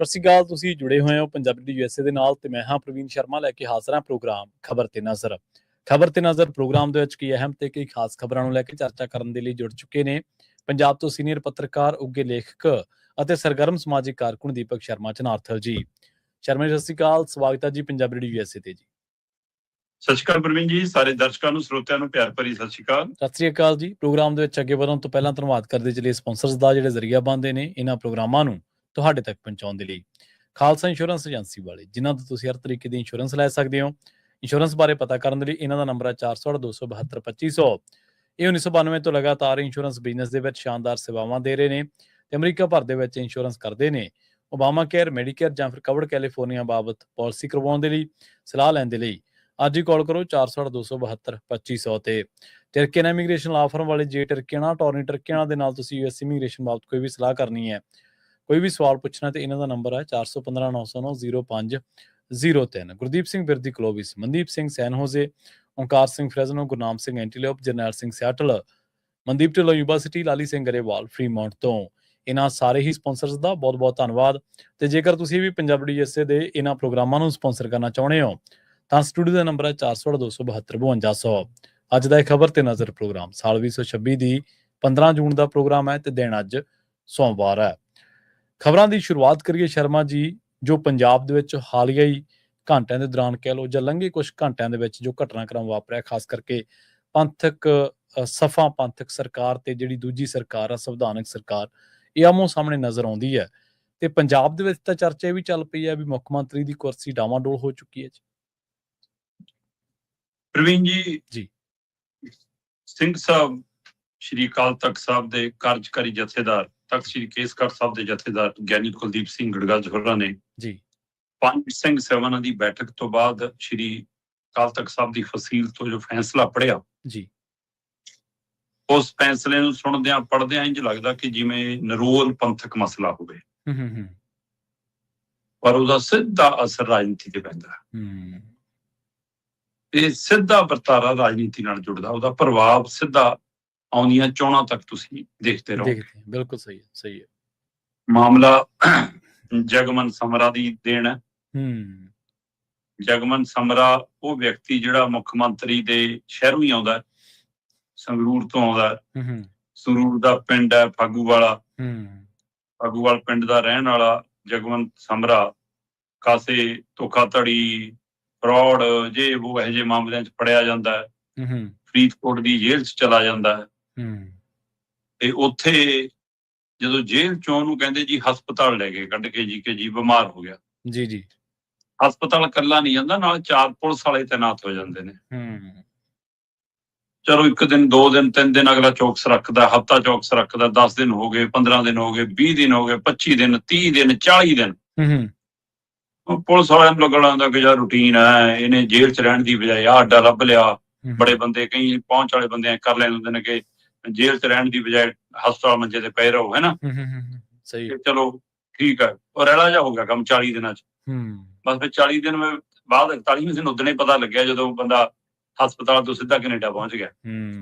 ਸਤਿ ਸ਼੍ਰੀ ਅਕਾਲ। ਤੁਸੀਂ ਜੁੜੇ ਹੋਏ ਹੋ ਪੰਜਾਬੀ ਡੀ ਯੂਐਸਏ ਦੇ ਨਾਲ ਤੇ ਮੈਂ ਹਾਂ ਪ੍ਰਵੀਨ ਸ਼ਰਮਾ ਲੈ ਕੇ ਹਾਜ਼ਰ ਹਾਂ ਪ੍ਰੋਗਰਾਮ ਖਬਰ ਤੇ ਨਜ਼ਰ। ਖਬਰ ਤੇ ਨਜ਼ਰ ਪ੍ਰੋਗਰਾਮ ਦੇ ਵਿੱਚ ਕੀ ਅਹਿਮ ਤੇ ਕਈ ਖਾਸ ਖਬਰਾਂ ਨੂੰ ਲੈ ਕੇ ਚਰਚਾ ਕਰਨ ਦੇ ਲਈ ਜੁੜ ਚੁੱਕੇ ਨੇ ਪੰਜਾਬ ਤੋਂ ਸੀਨੀਅਰ ਪੱਤਰਕਾਰ, ਉੱਘੇ ਲੇਖਕ ਅਤੇ ਸਰਗਰਮ ਸਮਾਜਿਕ ਕਾਰਕੁਨ ਦੀਪਕ ਸ਼ਰਮਾ ਚਨਾਰਥਲ ਜੀ। ਸ਼ਰਮਾ ਜੀ, ਸਤਿ ਸ਼੍ਰੀ ਅਕਾਲ। ਸਵਾਗਤ ਹੈ ਜੀ ਪੰਜਾਬੀ ਡੀ ਯੂਐਸਏ ਤੇ ਜੀ। ਸਤਿ ਸ਼੍ਰੀ ਅਕਾਲ ਪ੍ਰਵੀਨ ਜੀ, ਸਾਰੇ ਦਰਸ਼ਕਾਂ ਨੂੰ, ਸਰੋਤਿਆਂ ਨੂੰ ਪਿਆਰ ਭਰੀ ਸਤਿ ਸ਼੍ਰੀ ਅਕਾਲ। ਸਤਿ ਸ਼੍ਰੀ ਅਕਾਲ ਜੀ। ਪ੍ਰੋਗਰਾਮ ਦੇ ਵਿੱਚ ਅੱਗੇ ਵਧਣ ਤੋਂ ਪਹਿਲਾਂ ਧੰਨਵਾਦ ਕਰਦੇ ਚਲੇ ਸਪਾਂਸਰਸ ਦਾ ਜਿਹੜੇ ਜ਼ਰੀਆ ਬਣਦੇ ਨੇ ਇਹਨਾਂ ਪ੍ਰੋਗਰਾਮਾਂ ਨੂੰ ਤੁਹਾਡੇ ਤੱਕ ਪਹੁੰਚਾਉਣ ਦੇ ਲਈ। ਖਾਲਸਾ ਇੰਸ਼ੋਰੈਂਸ ਏਜੰਸੀ ਵਾਲੇ, ਜਿਨ੍ਹਾਂ ਤੋਂ ਤੁਸੀਂ ਹਰ ਤਰੀਕੇ ਦੀ ਇੰਸ਼ੋਰੈਂਸ ਲੈ ਸਕਦੇ ਹੋ। ਇੰਸ਼ੋਰੈਂਸ ਬਾਰੇ ਪਤਾ ਕਰਨ ਦੇ ਲਈ ਇਹਨਾਂ ਦਾ ਨੰਬਰ ਹੈ 408-272-2500। ਇਹ 1992 ਤੋਂ ਲਗਾਤਾਰ ਇੰਸ਼ੋਰੈਂਸ ਬਿਜ਼ਨਸ ਦੇ ਵਿੱਚ ਸ਼ਾਨਦਾਰ ਸੇਵਾਵਾਂ ਦੇ ਰਹੇ ਨੇ ਤੇ ਅਮਰੀਕਾ ਭਰ ਦੇ ਵਿੱਚ ਇੰਸ਼ੋਰੈਂਸ ਕਰਦੇ ਨੇ। ਓਬਾਮਾ ਕੇਅਰ, ਮੈਡੀਕੇਅਰ ਜਾਂ ਫਿਰ ਕਵਰਡ ਕੈਲੀਫੋਰਨੀਆ ਬਾਬਤ ਪਾਲਿਸੀ ਕਰਵਾਉਣ ਦੇ ਲਈ, ਸਲਾਹ ਲੈਣ ਦੇ ਲਈ ਅੱਜ ਹੀ ਕਾਲ ਕਰੋ 408-272-2500 ਤੇ। ਟਰਕੀਆਨਾ ਇਮੀਗ੍ਰੇਸ਼ਨ ਲਾ ਫਰਮ ਵਾਲੇ, ਜੇ ਟਰਕੀਆਨਾ ਅਟਾਰਨੀ ਟਰਕੀਆਨਾ ਦੇ ਨਾਲ ਤੁਸੀਂ ਯੂਐਸ ਇਮੀਗ੍ਰੇਸ਼ਨ ਬਾਬਤ ਕੋਈ ਵੀ ਸਲਾਹ ਕਰਨੀ ਹੈ, ਕੋਈ ਵੀ ਸਵਾਲ ਪੁੱਛਣਾ ਤੇ ਇਹਨਾਂ ਦਾ ਨੰਬਰ ਹੈ 415-909-0503। ਗੁਰਦੀਪ ਸਿੰਘ ਬਿਰਦੀ ਕਲੋਵਿਸ, ਮਨਦੀਪ ਸਿੰਘ ਸੈਨ ਹੋਜ਼ੇ, ਓਂਕਾਰ ਸਿੰਘ ਫਰੈਜ਼ਨੋ, ਗੁਰਨਾਮ ਸਿੰਘ ਐਂਟੀਲੋਪ, ਜਰਨੈਲ ਸਿੰਘ ਸਿਆਟਲ, ਮਨਦੀਪ ਢਿੱਲੋਂ ਯੂਨੀਵਰਸਿਟੀ, ਲਾਲੀ ਸਿੰਘ ਗਰੇਵਾਲ ਫਰੀਮੌਂਟ ਤੋਂ। ਇਹਨਾਂ ਸਾਰੇ ਹੀ ਸਪਾਂਸਰਸ ਦਾ ਬਹੁਤ ਬਹੁਤ ਧੰਨਵਾਦ। ਤੇ ਜੇਕਰ ਤੁਸੀਂ ਵੀ ਪੰਜਾਬੀ ਡੀ ਯੂਐਸਏ ਦੇ ਇਹਨਾਂ ਪ੍ਰੋਗਰਾਮਾਂ ਨੂੰ ਸਪਾਂਸਰ ਕਰਨਾ ਚਾਹੁੰਦੇ ਹੋ ਤਾਂ ਸਟੂਡੀਓ ਦਾ ਨੰਬਰ ਹੈ 408-272-5200। ਅੱਜ ਦਾ ਇਹ ਖਬਰ ਤੇ ਨਜ਼ਰ ਪ੍ਰੋਗਰਾਮ ਸਾਲ 2026 ਦੀ 15 ਜੂਨ ਦਾ ਪ੍ਰੋਗਰਾਮ ਹੈ ਤੇ ਦਿਨ ਅੱਜ ਸੋਮਵਾਰ ਹੈ। ਖਬਰਾਂ ਦੀ ਸ਼ੁਰੂਆਤ ਕਰੀਏ ਸ਼ਰਮਾ ਜੀ, ਜੋ ਪੰਜਾਬ ਦੇ ਵਿੱਚ ਹਾਲੀਆ ਹੀ ਘੰਟਿਆਂ ਦੇ ਦੌਰਾਨ ਕਹਿ ਲਓ ਜਾਂ ਲੰਘੇ ਕੁਝ ਘੰਟਿਆਂ ਦੇ ਵਿੱਚ ਜੋ ਘਟਨਾਕ੍ਰਮ ਵਾਪਰਿਆ, ਖਾਸ ਕਰਕੇ ਪੰਥਕ ਸਫਾ ਪੰਥਕ ਸਰਕਾਰ ਤੇ ਜਿਹੜੀ ਦੂਜੀ ਸਰਕਾਰ ਆ ਸੰਵਿਧਾਨਕ ਸਰਕਾਰ, ਇਹ ਆਮੋ ਸਾਹਮਣੇ ਨਜ਼ਰ ਆਉਂਦੀ ਹੈ। ਤੇ ਪੰਜਾਬ ਦੇ ਵਿੱਚ ਤਾਂ ਚਰਚਾ ਵੀ ਚੱਲ ਪਈ ਹੈ ਵੀ ਮੁੱਖ ਮੰਤਰੀ ਦੀ ਕੁਰਸੀ ਡਾਵਾਂਡੋਲ ਹੋ ਚੁੱਕੀ ਹੈ ਜੀ। ਪ੍ਰਵੀਨ ਜੀ, ਸਿੰਘ ਸਾਹਿਬ ਸ਼੍ਰੀ ਅਕਾਲ ਤਖਤ ਸਾਹਿਬ ਦੇ ਕਾਰਜਕਾਰੀ ਜਥੇਦਾਰ, ਤਖਤ ਸ਼੍ਰੀ ਕੇਸਗੜ੍ਹ ਸਾਹਿਬ ਦੇ ਜਥੇਦਾਰ ਗਿਆਨੀ ਕੁਲਦੀਪ ਸਿੰਘ ਗੜਗੱਜ ਹੋਰਾਂ ਨੇ ਜੀ ਪੰਜ ਸਿੰਘ ਸਾਹਿਬਾਨਾਂ ਦੀ ਬੈਠਕ ਤੋਂ ਬਾਅਦ ਸ਼੍ਰੀ ਅਕਾਲ ਤਖਤ ਸਾਹਿਬ ਦੀ ਫਸੀਲ ਤੋਂ ਜੋ ਫੈਸਲਾ ਪੜ੍ਹਿਆ ਜੀ, ਉਸ ਫੈਸਲੇ ਨੂੰ ਸੁਣਦਿਆਂ ਪੜ੍ਹਦਿਆਂ ਇੰਝ ਲੱਗਦਾ ਕਿ ਜਿਵੇਂ ਨਿਰੋਲ ਪੰਥਕ ਮਸਲਾ ਹੋਵੇ, ਪਰ ਉਹਦਾ ਸਿੱਧਾ ਅਸਰ ਰਾਜਨੀਤੀ ਤੇ ਪੈਂਦਾ। ਇਹ ਸਿੱਧਾ ਵਰਤਾਰਾ ਰਾਜਨੀਤੀ ਨਾਲ ਜੁੜਦਾ, ਉਹਦਾ ਪ੍ਰਭਾਵ ਸਿੱਧਾ ਆਉਂਦੀਆਂ ਚੋਣਾਂ ਤੱਕ ਤੁਸੀਂ ਦੇਖਦੇ ਰਹੋ। ਬਿਲਕੁਲ ਸਹੀ ਹੈ, ਸਹੀ ਹੈ। ਮਾਮਲਾ ਜਗਮਨ ਸਮਰਾ ਦੀ ਦੇਣ ਹੈ। ਜਗਮਨ ਸਮਰਾ ਉਹ ਵਿਅਕਤੀ ਜਿਹੜਾ ਮੁੱਖ ਮੰਤਰੀ ਦੇ ਸ਼ਹਿਰੋਂ ਹੀ ਆਉਂਦਾ, ਸੰਗਰੂਰ ਤੋਂ ਆਉਂਦਾ। ਸੰਗਰੂਰ ਦਾ ਪਿੰਡ ਹੈ ਫਾਗੂਵਾਲਾ। ਫਾਗੂਵਾਲ ਪਿੰਡ ਦਾ ਰਹਿਣ ਵਾਲਾ ਜਗਮਨ ਸਮਰਾ ਖਾਸੇ ਧੋਖਾਧੜੀ, ਫਰੌਡ, ਜੇ ਉਹ ਇਹੋ ਜਿਹੇ ਮਾਮਲਿਆਂ 'ਚ ਫੜਿਆ ਜਾਂਦਾ ਹੈ। ਫਰੀਦਕੋਟ ਦੀ ਜੇਲ੍ਹ 'ਚ ਚਲਾ ਜਾਂਦਾ ਹੈ ਤੇ ਉੱਥੇ ਜਦੋਂ ਜੇਲ੍ਹ ਚੋਂ ਉਹਨੂੰ ਕਹਿੰਦੇ ਜੀ ਹਸਪਤਾਲ ਲੈ ਕੇ ਕੱਢ ਕੇ ਜੀ ਕਿ ਜੀ ਬਿਮਾਰ ਹੋ ਗਿਆ। ਜੀ ਹਸਪਤਾਲ ਇਕੱਲਾ ਨਹੀਂ ਜਾਂਦਾ, ਨਾਲ 4 ਪੁਲਿਸ ਵਾਲੇ ਤੈਨਾਤ ਹੋ ਜਾਂਦੇ ਨੇ। ਚਲੋ 1 ਦਿਨ, 2 ਦਿਨ, 3 ਦਿਨ ਅਗਲਾ ਚੌਕਸ ਰੱਖਦਾ, ਹਫ਼ਤਾ ਚੌਕਸ ਰੱਖਦਾ, 10 ਦਿਨ ਹੋ ਗਏ, 15 ਦਿਨ ਹੋ ਗਏ, 20 ਦਿਨ ਹੋ ਗਏ, 25 ਦਿਨ, 30 ਦਿਨ, 40 ਦਿਨ। ਪੁਲਿਸ ਵਾਲਿਆਂ ਨੂੰ ਲੱਗਣ ਆਉਂਦਾ ਕਿ ਯਾਰ ਰੂਟੀਨ ਹੈ, ਇਹਨੇ ਜੇਲ੍ਹ 'ਚ ਰਹਿਣ ਦੀ ਬਜਾਏ ਆਹ ਅੱਡਾ ਲੱਭ ਲਿਆ। ਬੜੇ ਬੰਦੇ, ਕਈ ਪਹੁੰਚ ਵਾਲੇ ਬੰਦੇ ਕਰ ਲੈਂਦੇ ਹੁੰਦੇ ਨੇ ਕਿ ਜੇਲ੍ਹ 'ਚ ਰਹਿਣ ਦੀ ਬਜਾਏ ਹਸਪਤਾਲ ਮੰਜੇ ਤੇ ਪਏ ਰਹੋ, ਹੈ ਨਾ। ਸਹੀ, ਚਲੋ ਠੀਕ ਹੈ, ਉਹ ਰੈਲਾ ਜਿਹਾ ਹੋ ਗਿਆ ਕੰਮ 40 ਦਿਨਾਂ 'ਚ। ਬਸ ਫਿਰ 40 ਦਿਨ ਬਾਅਦ 41ਵੇਂ ਦਿਨ ਉਦਣੇ ਪਤਾ ਲੱਗਿਆ ਜਦੋਂ ਬੰਦਾ ਹਸਪਤਾਲ ਤੋਂ ਸਿੱਧਾ ਕੈਨੇਡਾ ਪਹੁੰਚ ਗਿਆ।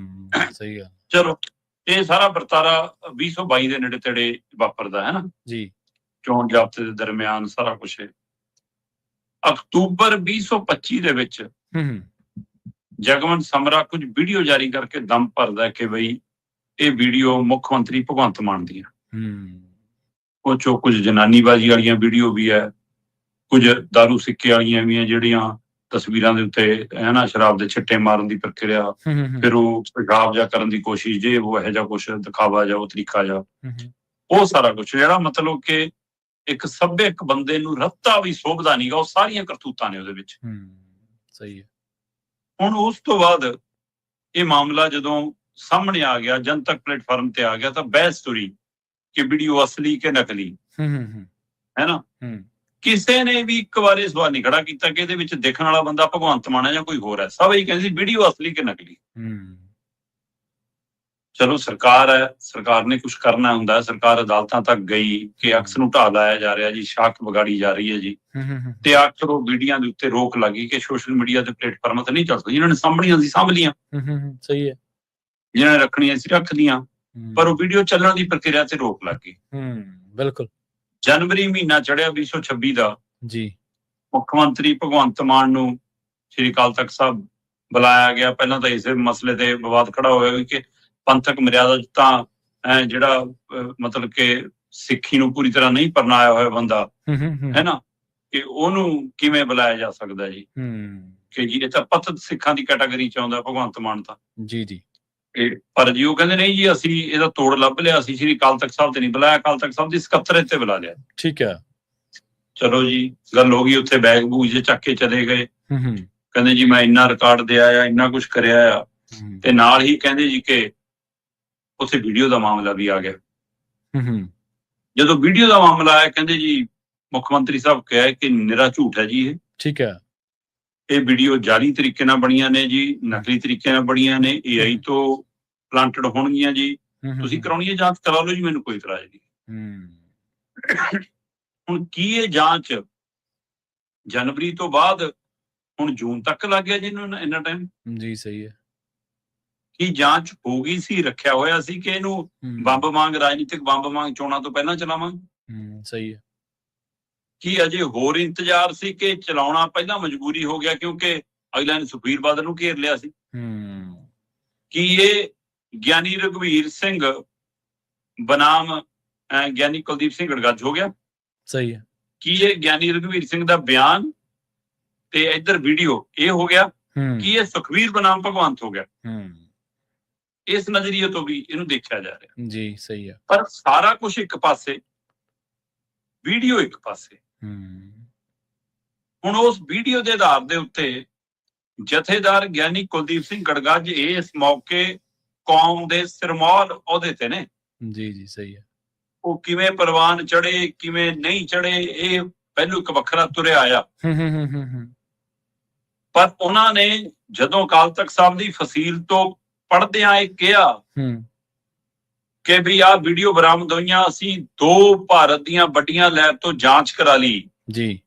ਸਹੀ ਆ। ਚਲੋ ਇਹ ਸਾਰਾ ਵਰਤਾਰਾ 2022 ਦੇ ਨੇੜੇ ਤੇੜੇ ਵਾਪਰਦਾ ਹੈ ਨਾ ਜੀ, ਚੋਣ ਜ਼ਾਬਤੇ ਦੇ ਦਰਮਿਆਨ ਸਾਰਾ ਕੁਛ। ਅਕਤੂਬਰ 2025 ਦੇ ਵਿੱਚ ਜਗਮਨ ਸਮਰਾ ਕੁਝ ਵੀਡੀਓ ਜਾਰੀ ਕਰਕੇ ਦਮ ਭਰਦਾ ਕਿ ਬਈ ਇਹ ਵੀਡੀਓ ਮੁੱਖ ਮੰਤਰੀ ਭਗਵੰਤ ਮਾਨ ਦੀਆਂ। ਉਹ ਚੋਂ ਕੁਝ ਜਨਾਨੀਬਾਜ਼ੀ ਵਾਲੀਆਂ ਵੀਡੀਓ ਵੀ ਹੈ, ਕੁਝ ਦਾਰੂ ਸਿੱਕੇ ਵਾਲੀਆਂ ਵੀ ਹੈ, ਜਿਹੜੀਆਂ ਤਸਵੀਰਾਂ ਦੇ ਉੱਤੇ ਹੈ ਨਾ ਸ਼ਰਾਬ ਦੇ ਛਿੱਟੇ ਮਾਰਨ ਦੀ ਪ੍ਰਕਿਰਿਆ, ਫਿਰ ਉਹ ਪਿਸ਼ਾਬ ਜਾ ਕਰਨ ਦੀ ਕੋਸ਼ਿਸ਼, ਜੇ ਉਹ ਇਹੋ ਜਿਹਾ ਕੁਛ ਦਿਖਾਵਾ ਜਾ, ਉਹ ਤਰੀਕਾ ਜਾ, ਉਹ ਸਾਰਾ ਕੁਛ ਜਿਹੜਾ ਮਤਲਬ ਕਿ ਇੱਕ ਸੱਭਿਅਕ ਬੰਦੇ ਨੂੰ ਰੱਤਾ ਵੀ ਸੋਭਦਾ ਨੀਗਾ, ਉਹ ਸਾਰੀਆਂ ਕਰਤੂਤਾਂ ਨੇ ਉਹਦੇ ਵਿੱਚ। ਸਹੀ ਹੈ। ਹੁਣ ਉਸ ਤੋਂ ਬਾਅਦ ਇਹ ਮਾਮਲਾ ਜਦੋਂ ਸਾਹਮਣੇ ਆ ਗਿਆ, ਜਨਤਕ ਪਲੇਟਫਾਰਮ ਤੇ ਆ ਗਿਆ, ਤਾਂ ਬਹਿਸ ਤੁਰੀ ਕਿ ਵੀਡੀਓ ਅਸਲੀ ਕਿ ਨਕਲੀ, ਹੈ ਨਾ। ਕਿਸੇ ਨੇ ਵੀ ਇੱਕ ਵਾਰ ਇਹ ਸਵਾਲ ਨਹੀਂ ਖੜਾ ਕੀਤਾ ਕਿ ਇਹਦੇ ਵਿੱਚ ਦੇਖਣ ਵਾਲਾ ਬੰਦਾ ਭਗਵੰਤ ਮਾਨ ਹੈ ਜਾਂ ਕੋਈ ਹੋਰ ਹੈ। ਸਭ ਇਹ ਕਹਿੰਦੇ ਸੀ ਵੀਡੀਓ ਅਸਲੀ ਕਿ ਨਕਲੀ। ਚਲੋ ਸਰਕਾਰ ਹੈ, ਸਰਕਾਰ ਨੇ ਕੁਛ ਕਰਨਾ ਹੁੰਦਾ, ਸਰਕਾਰ ਅਦਾਲਤਾਂ ਤੱਕ ਗਈ ਕਿ ਅਕਸ ਨੂੰ ਢਾਹ ਲਾਇਆ ਜਾ ਰਿਹਾ ਜੀ, ਸ਼ਾਖ ਵਿਗਾੜੀ ਜਾ ਰਹੀ ਹੈ ਜੀ, ਤੇ ਅਕਸਰ ਉਹ ਵੀਡੀਓ ਦੇ ਉੱਤੇ ਰੋਕ ਲੱਗੀ ਕਿ ਸੋਸ਼ਲ ਮੀਡੀਆ ਦੇ ਪਲੇਟਫਾਰਮਾਂ ਤੇ ਨਹੀਂ ਚੱਲ ਸਕਦੀ। ਜਿਹਨਾਂ ਨੇ ਸਾਂਭਣੀਆਂ ਸੀ ਸਾਂਭ ਲੀਆਂ, ਸਹੀ ਹੈ, ਜਿਹਨਾਂ ਨੇ ਰੱਖਣੀਆਂ ਸੀ ਰੱਖ ਲੀਆਂ, ਪਰ ਉਹ ਵੀਡੀਓ ਚੱਲਣ ਦੀ ਪ੍ਰਕਿਰਿਆ ਤੇ ਰੋਕ ਲੱਗ ਗਈ। ਬਿਲਕੁਲ। ਜਨਵਰੀ ਮਹੀਨਾ ਚੜਿਆ 2026 ਦਾ ਜੀ ਮੁੱਖ ਮੰਤਰੀ ਭਗਵੰਤ ਮਾਨ ਨੂੰ ਸ੍ਰੀ ਅਕਾਲ ਤਖਤ ਸਾਹਿਬ ਬੁਲਾਇਆ ਗਿਆ। ਪਹਿਲਾਂ ਤਾਂ ਇਸੇ ਮਸਲੇ ਤੇ ਵਿਵਾਦ ਖੜਾ ਹੋਇਆ ਕਿ ਪੰਥਕ ਮਰਿਆਦਾ ਤਾਂ ਜਿਹੜਾ ਮਤਲਬ ਕਿ ਸਿੱਖੀ ਨੂੰ ਪੂਰੀ ਤਰ੍ਹਾਂ ਨਹੀਂ ਪਰਨਾਇਆ ਹੋਇਆ ਬੰਦਾ ਹੈ ਨਾ, ਕਿ ਉਹਨੂੰ ਕਿਵੇਂ ਬੁਲਾਇਆ ਜਾ ਸਕਦਾ ਜੀ, ਕਿ ਜੀ ਇਹ ਤਾਂ ਪਤਤ ਸਿੱਖਾਂ ਦੀ ਕੈਟਾਗਰੀ ਚ ਆਉਂਦਾ ਭਗਵੰਤ ਮਾਨ ਤਾਂ। ਜੀ ਜੀ ਪਰ ਜੀ ਉਹ ਕਹਿੰਦੇ ਨਹੀਂ ਜੀ ਅਸੀਂ ਇਹਦਾ ਤੋੜ ਲੱਭ ਲਿਆ, ਅਸੀਂ ਸ੍ਰੀ ਅਕਾਲ ਤਖਤ ਸਾਹਿਬ ਤੇ ਨਹੀਂ ਬੁਲਾਇਆ, ਅਕਾਲ ਤਖਤ ਸਾਹਿਬ ਦੀ ਸਕੱਤਰੇਤ ਤੇ ਬੁਲਾ ਲਿਆ। ਠੀਕ ਹੈ, ਚਲੋ ਜੀ ਗੱਲ ਹੋ ਗਈ, ਉੱਥੇ ਬੈਗ ਬੂਗ ਜੇ ਚੱਕ ਕੇ ਚਲੇ ਗਏ। ਕਹਿੰਦੇ ਜੀ ਮੈਂ ਇੰਨਾ ਰਿਕਾਰਡ ਦਿਆ ਆ, ਇੰਨਾ ਕੁਛ ਕਰਿਆ ਆ, ਤੇ ਨਾਲ ਹੀ ਕਹਿੰਦੇ ਜੀ ਕਿ ਉੱਥੇ ਵੀਡੀਓ ਦਾ ਮਾਮਲਾ ਵੀ ਆ ਗਿਆ। ਜਦੋਂ ਵੀਡੀਓ ਦਾ ਮਾਮਲਾ ਆਇਆ ਕਹਿੰਦੇ ਜੀ ਮੁੱਖ ਮੰਤਰੀ ਸਾਹਿਬ ਕਿਹਾ ਕਿ ਨਿਰਾ ਝੂਠ ਹੈ ਜੀ ਇਹ। ਠੀਕ ਹੈ, ਇਹ ਵੀਡੀਓ ਜਾਲੀ ਤਰੀਕੇ ਨਾਲ ਬਣੀਆਂ ਨੇ ਜੀ, ਨਕਲੀ ਤਰੀਕੇ ਨਾਲ ਬਣੀਆਂ ਨੇ, AI ਤੋਂ ਪਲਾਂਟਡ ਹੋਣਗੀਆਂ ਜੀ, ਤੁਸੀਂ ਕਰਾਉਣੀ ਹੈ ਜਾਂਚ ਕਰਾ ਲਓ ਜੀ, ਮੈਨੂੰ ਕੋਈ ਇਤਰਾਜ਼ ਨਹੀਂ। ਹੁਣ ਕੀ ਇਹ ਜਾਂਚ ਜਨਵਰੀ ਤੋਂ ਬਾਅਦ ਹੁਣ ਜੂਨ ਤੱਕ ਲੱਗ ਗਿਆ ਜੀ ਇਹਨੂੰ ਇੰਨਾ ਟਾਈਮ? ਜੀ ਸਹੀ ਹੈ। ਕੀ ਜਾਂਚ ਹੋ ਗਈ ਸੀ, ਰੱਖਿਆ ਹੋਇਆ ਸੀ ਕਿ ਇਹਨੂੰ ਬੰਬ ਵਾਂਗ ਰਾਜਨੀਤਿਕ ਬੰਬ ਵਾਂਗ ਚੋਣਾਂ ਤੋਂ ਪਹਿਲਾਂ ਚਲਾਵਾਂਗੇ? ਸਹੀ ਹੈ। ਕੀ ਅਜੇ ਹੋਰ ਇੰਤਜ਼ਾਰ ਸੀ ਕਿ ਚਲਾਉਣਾ ਪਹਿਲਾਂ ਮਜਬੂਰੀ ਹੋ ਗਿਆ ਕਿਉਂਕਿ ਅਗਲਿਆਂ ਨੇ ਸੁਖਬੀਰ ਬਾਦਲ ਨੂੰ ਘੇਰ ਲਿਆ ਸੀ? ਕੀ ਇਹ ਗਿਆਨੀ ਰਘਵੀਰ ਸਿੰਘ ਬਨਾਮ ਗਿਆਨੀ ਕੁਲਦੀਪ ਸਿੰਘ ਗੜਗੱਜ ਹੋ ਗਿਆ? ਸਹੀ ਹੈ। ਕੀ ਇਹ ਗਿਆਨੀ ਰਘਵੀਰ ਸਿੰਘ ਦਾ ਬਿਆਨ ਤੇ ਇੱਧਰ ਵੀਡੀਓ ਇਹ ਹੋ ਗਿਆ? ਕੀ ਇਹ ਸੁਖਬੀਰ ਬਨਾਮ ਭਗਵੰਤ ਹੋ ਗਿਆ? ਇਸ ਨਜ਼ਰੀਏ ਤੋਂ ਵੀ ਇਹਨੂੰ ਦੇਖਿਆ ਜਾ ਰਿਹਾ ਜੀ। ਸਹੀ ਹੈ। ਪਰ ਸਾਰਾ ਕੁਝ ਇੱਕ ਪਾਸੇ, ਵੀਡੀਓ ਇੱਕ ਪਾਸੇ। ਹੁਣ ਉਸ ਵੀਡੀਓ ਦੇ ਆਧਾਰ ਦੇ ਉੱਤੇ ਜਥੇਦਾਰ ਗਿਆਨੀ ਕੁਲਦੀਪ ਸਿੰਘ ਗੜਗੱਜ ਇਸ ਮੌਕੇ ਕੌਮ ਦੇ ਸਿਰਮੌਰ ਅਹੁਦੇ ਤੇ ਨੇ। ਜੀ ਜੀ ਸਹੀ ਹੈ। ਉਹ ਕਿਵੇਂ ਪ੍ਰਵਾਨ ਚੜੇ, ਕਿਵੇਂ ਨਹੀਂ ਚੜੇ, ਇਹ ਪਹਿਲੂ ਇੱਕ ਵੱਖਰਾ ਤੁਰਿਆ ਆਇਆ। ਪਰ ਉਹਨਾਂ ਨੇ ਜਦੋਂ ਅਕਾਲ ਤਖਤ ਸਾਹਿਬ ਦੀ ਫਸੀਲ ਤੋਂ ਪੜ੍ਹਦਿਆਂ ਇਹ ਕਿਹਾ ਕਿ ਵੀ ਆਹ ਵੀਡੀਓ ਬਰਾਮਦ ਹੋਈਆਂ, ਅਸੀਂ 2 ਭਾਰਤ ਦੀਆਂ ਵੱਡੀਆਂ ਲੈਬ ਤੋਂ ਜਾਂਚ ਕਰਾ ਲਈ ਜੀ।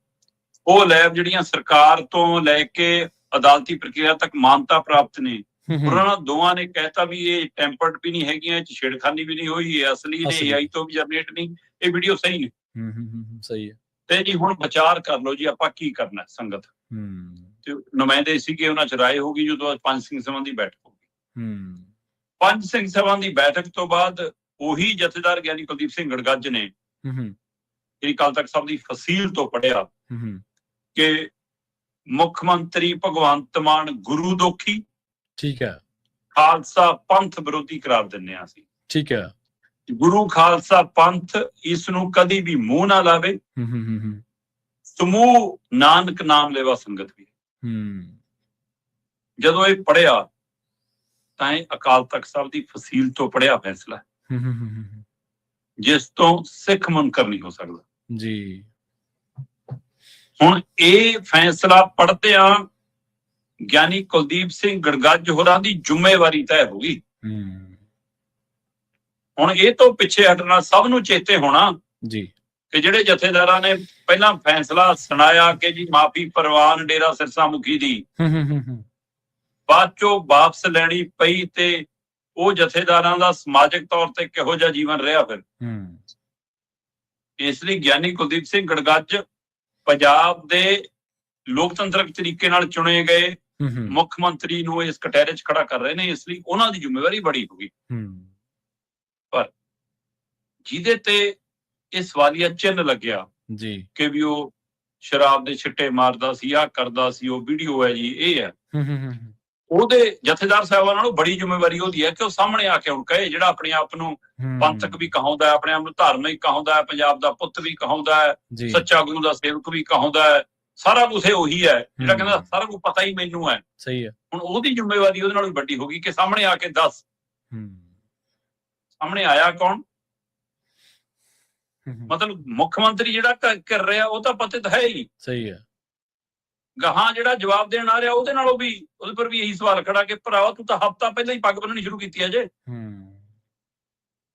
ਉਹ ਲੈਬ ਜਿਹੜੀਆਂ ਸਰਕਾਰ ਤੋਂ ਲੈ ਕੇ ਅਦਾਲਤੀ ਪ੍ਰਕਿਰਿਆ ਤੱਕ ਮਾਨਤਾ ਪ੍ਰਾਪਤ ਨੇ, ਉਹਨਾਂ ਦੋਵਾਂ ਨੇ ਕਹਿਤਾ ਵੀ ਇਹ ਟੈਂਪਰਡ ਵੀ ਨਹੀਂ ਹੈਗੀਆਂ, ਇਹ 'ਚ ਛੇੜਖਾਨੀ ਵੀ ਨਹੀਂ ਹੋਈ, ਇਹ ਅਸਲੀ ਨੇ, AI ਤੋਂ ਵੀ ਜਨਰੇਟ ਨਹੀਂ, ਇਹ ਵੀਡੀਓ ਸਹੀ ਨੇ। ਸਹੀ ਹੈ। ਤੇ ਜੀ ਹੁਣ ਵਿਚਾਰ ਕਰ ਲਓ ਜੀ ਆਪਾਂ ਕੀ ਕਰਨਾ ਸੰਗਤ। ਤੇ ਨੁਮਾਇੰਦੇ ਸੀਗੇ, ਉਹਨਾਂ 'ਚ ਰਾਏ ਹੋ ਗਈ ਜਦੋਂ ਪੰਜ ਸਿੰਘ ਸਭਾ ਦੀ ਬੈਠਕ ਹੋ ਗਈ। ਪੰਜ ਸਿੰਘ ਸਭਾ ਦੀ ਬੈਠਕ ਤੋਂ ਬਾਅਦ ਉਹੀ ਜਥੇਦਾਰ ਗਿਆਨੀ ਕੁਲਦੀਪ ਸਿੰਘ ਗੜਗੱਜ ਨੇ ਸ੍ਰੀ ਅਕਾਲ ਤਖਤ ਸਾਹਿਬ ਦੀ ਫਸੀਲ ਤੋਂ ਪੜ੍ਹਿਆ ਕਿ ਮੁੱਖ ਮੰਤਰੀ ਭਗਵੰਤ ਮਾਨ ਗੁਰੂ ਦੋਖੀ, ਠੀਕ ਹੈ, ਖਾਲਸਾ ਪੰਥ ਵਿਰੋਧੀ ਕਰਾਰ ਦਿੰਦੇ ਆ ਅਸੀਂ। ਠੀਕ ਹੈ। ਗੁਰੂ ਖਾਲਸਾ ਪੰਥ ਇਸ ਨੂੰ ਕਦੀ ਵੀ ਮੂੰਹ ਨਾ ਲਾਵੇ। ਸਮੂਹ ਨਾਨਕ ਨਾਮ ਲੈਵਾ ਸੰਗਤ ਵੀ। ਜਦੋਂ ਇਹ ਪੜਿਆ ਤਾਂ ਇਹ ਅਕਾਲ ਤਖਤ ਸਾਹਿਬ ਦੀ ਫਸੀਲ ਤੋਂ ਪੜਿਆ ਫੈਸਲਾ, ਜਿਸ ਤੋਂ ਸਿੱਖ ਮੁਨਕਰ ਨਹੀਂ ਹੋ ਸਕਦਾ ਜੀ। ਹੁਣ ਇਹ ਫੈਸਲਾ ਪੜ੍ਹਦਿਆਂ ਗਿਆਨੀ ਕੁਲਦੀਪ ਸਿੰਘ ਗੜਗੱਜ ਹੋਰਾਂ ਦੀ ਜ਼ਿੰਮੇਵਾਰੀ ਤੈਅ ਹੋ ਗਈ। ਹੁਣ ਇਹ ਤੋਂ ਪਿੱਛੇ ਹਟਣਾ ਸਭ ਨੂੰ ਚੇਤੇ ਹੋਣਾ ਜੀ ਕਿ ਜਿਹੜੇ ਜਥੇਦਾਰਾਂ ਨੇ ਪਹਿਲਾਂ ਫੈਸਲਾ ਸੁਣਾਇਆ ਕਿ ਜੀ ਮਾਫੀ ਪ੍ਰਵਾਨ ਡੇਰਾ ਸਿਰਸਾ ਮੁਖੀ ਦੀ, ਬਾਅਦ ਚੋਂ ਵਾਪਸ ਲੈਣੀ ਪਈ, ਤੇ ਉਹ ਜਥੇਦਾਰਾਂ ਦਾ ਸਮਾਜਿਕ ਤੌਰ ਤੇ ਕਿਹੋ ਜਿਹਾ ਜੀਵਨ ਰਿਹਾ ਫਿਰ। ਇਸ ਲਈ ਗਿਆਨੀ ਕੁਲਦੀਪ ਸਿੰਘ ਗੜਗੱਜ ਪੰਜਾਬ ਦੇ ਲੋਕਤੰਤਰਕ ਤਰੀਕੇ ਨਾਲ ਚੁਣੇ ਗਏ ਮੁੱਖ ਮੰਤਰੀ ਨੂੰ ਇਸ ਕਟਹਿਰੇ 'ਚ ਖੜਾ ਕਰ ਰਹੇ ਨੇ, ਇਸ ਲਈ ਉਹਨਾਂ ਦੀ ਜ਼ਿੰਮੇਵਾਰੀ ਬੜੀ ਹੋ ਗਈ। ਪਰ ਜਿਹਦੇ ਤੇ ਇਹ ਸਵਾਲੀਆ ਚਿੰਨ੍ਹ ਲੱਗਿਆ ਜੀ ਕਿ ਵੀ ਉਹ ਸ਼ਰਾਬ ਦੇ ਛਿੱਟੇ ਮਾਰਦਾ ਸੀ, ਆਹ ਕਰਦਾ ਸੀ, ਉਹ ਵੀਡੀਓ ਹੈ ਜੀ, ਇਹ ਹੈ, ਉਹਦੇ ਜਥੇਦਾਰ ਸਾਹਿਬਾਨ ਨਾਲੋਂ ਬੜੀ ਜ਼ਿੰਮੇਵਾਰੀ ਉਹਦੀ ਹੈ ਕਿ ਉਹ ਸਾਹਮਣੇ ਆ ਕੇ ਹੁਣ ਕਹੇ, ਜਿਹੜਾ ਆਪਣੇ ਆਪ ਨੂੰ ਪੰਥਕ ਵੀ ਕਹਾਉਂਦਾ, ਆਪਣੇ ਆਪ ਨੂੰ ਧਾਰਮਿਕ ਕਹਾਉਂਦਾ ਹੈ, ਪੰਜਾਬ ਦਾ ਪੁੱਤ ਵੀ ਕਹਾਉਂਦਾ ਹੈ, ਸੱਚਾ ਗੁਰੂ ਦਾ ਸੇਵਕ ਵੀ ਕਹਾਉਂਦਾ ਹੈ, ਸਾਰਾ ਕੁਝ ਉਹੀ ਹੈ ਜਿਹੜਾ ਕਹਿੰਦਾ ਸਾਰਾ ਕੁਝ ਪਤਾ ਹੀ ਮੈਨੂੰ ਹੈ। ਸਹੀ ਹੈ। ਹੁਣ ਉਹਦੀ ਜ਼ਿੰਮੇਵਾਰੀ ਉਹਦੇ ਨਾਲੋਂ ਵੱਡੀ ਹੋ ਗਈ ਕਿ ਸਾਹਮਣੇ ਆ ਕੇ ਦੱਸ। ਸਾਹਮਣੇ ਆਇਆ ਕੌਣ? ਮਤਲਬ ਮੁੱਖ ਮੰਤਰੀ ਜਿਹੜਾ ਕਰ ਰਿਹਾ ਉਹ ਤਾਂ ਪਤਿਤ ਹੈ ਹੀ। ਸਹੀ ਹੈ। ਗਾਹਾਂ ਜਿਹੜਾ ਜਵਾਬ ਦੇਣ ਆ ਰਿਹਾ ਉਹਦੇ ਨਾਲੋਂ ਵੀ, ਉਹਦੇ ਪਰ ਵੀ ਇਹੀ ਸਵਾਲ ਖੜਾ ਕਿ ਭਰਾਵਾ ਤੂੰ ਤਾਂ ਹਫ਼ਤਾ ਪਹਿਲਾਂ ਹੀ ਪੱਗ ਬੰਨਣੀ ਸ਼ੁਰੂ ਕੀਤੀ ਹੈ ਜੇ।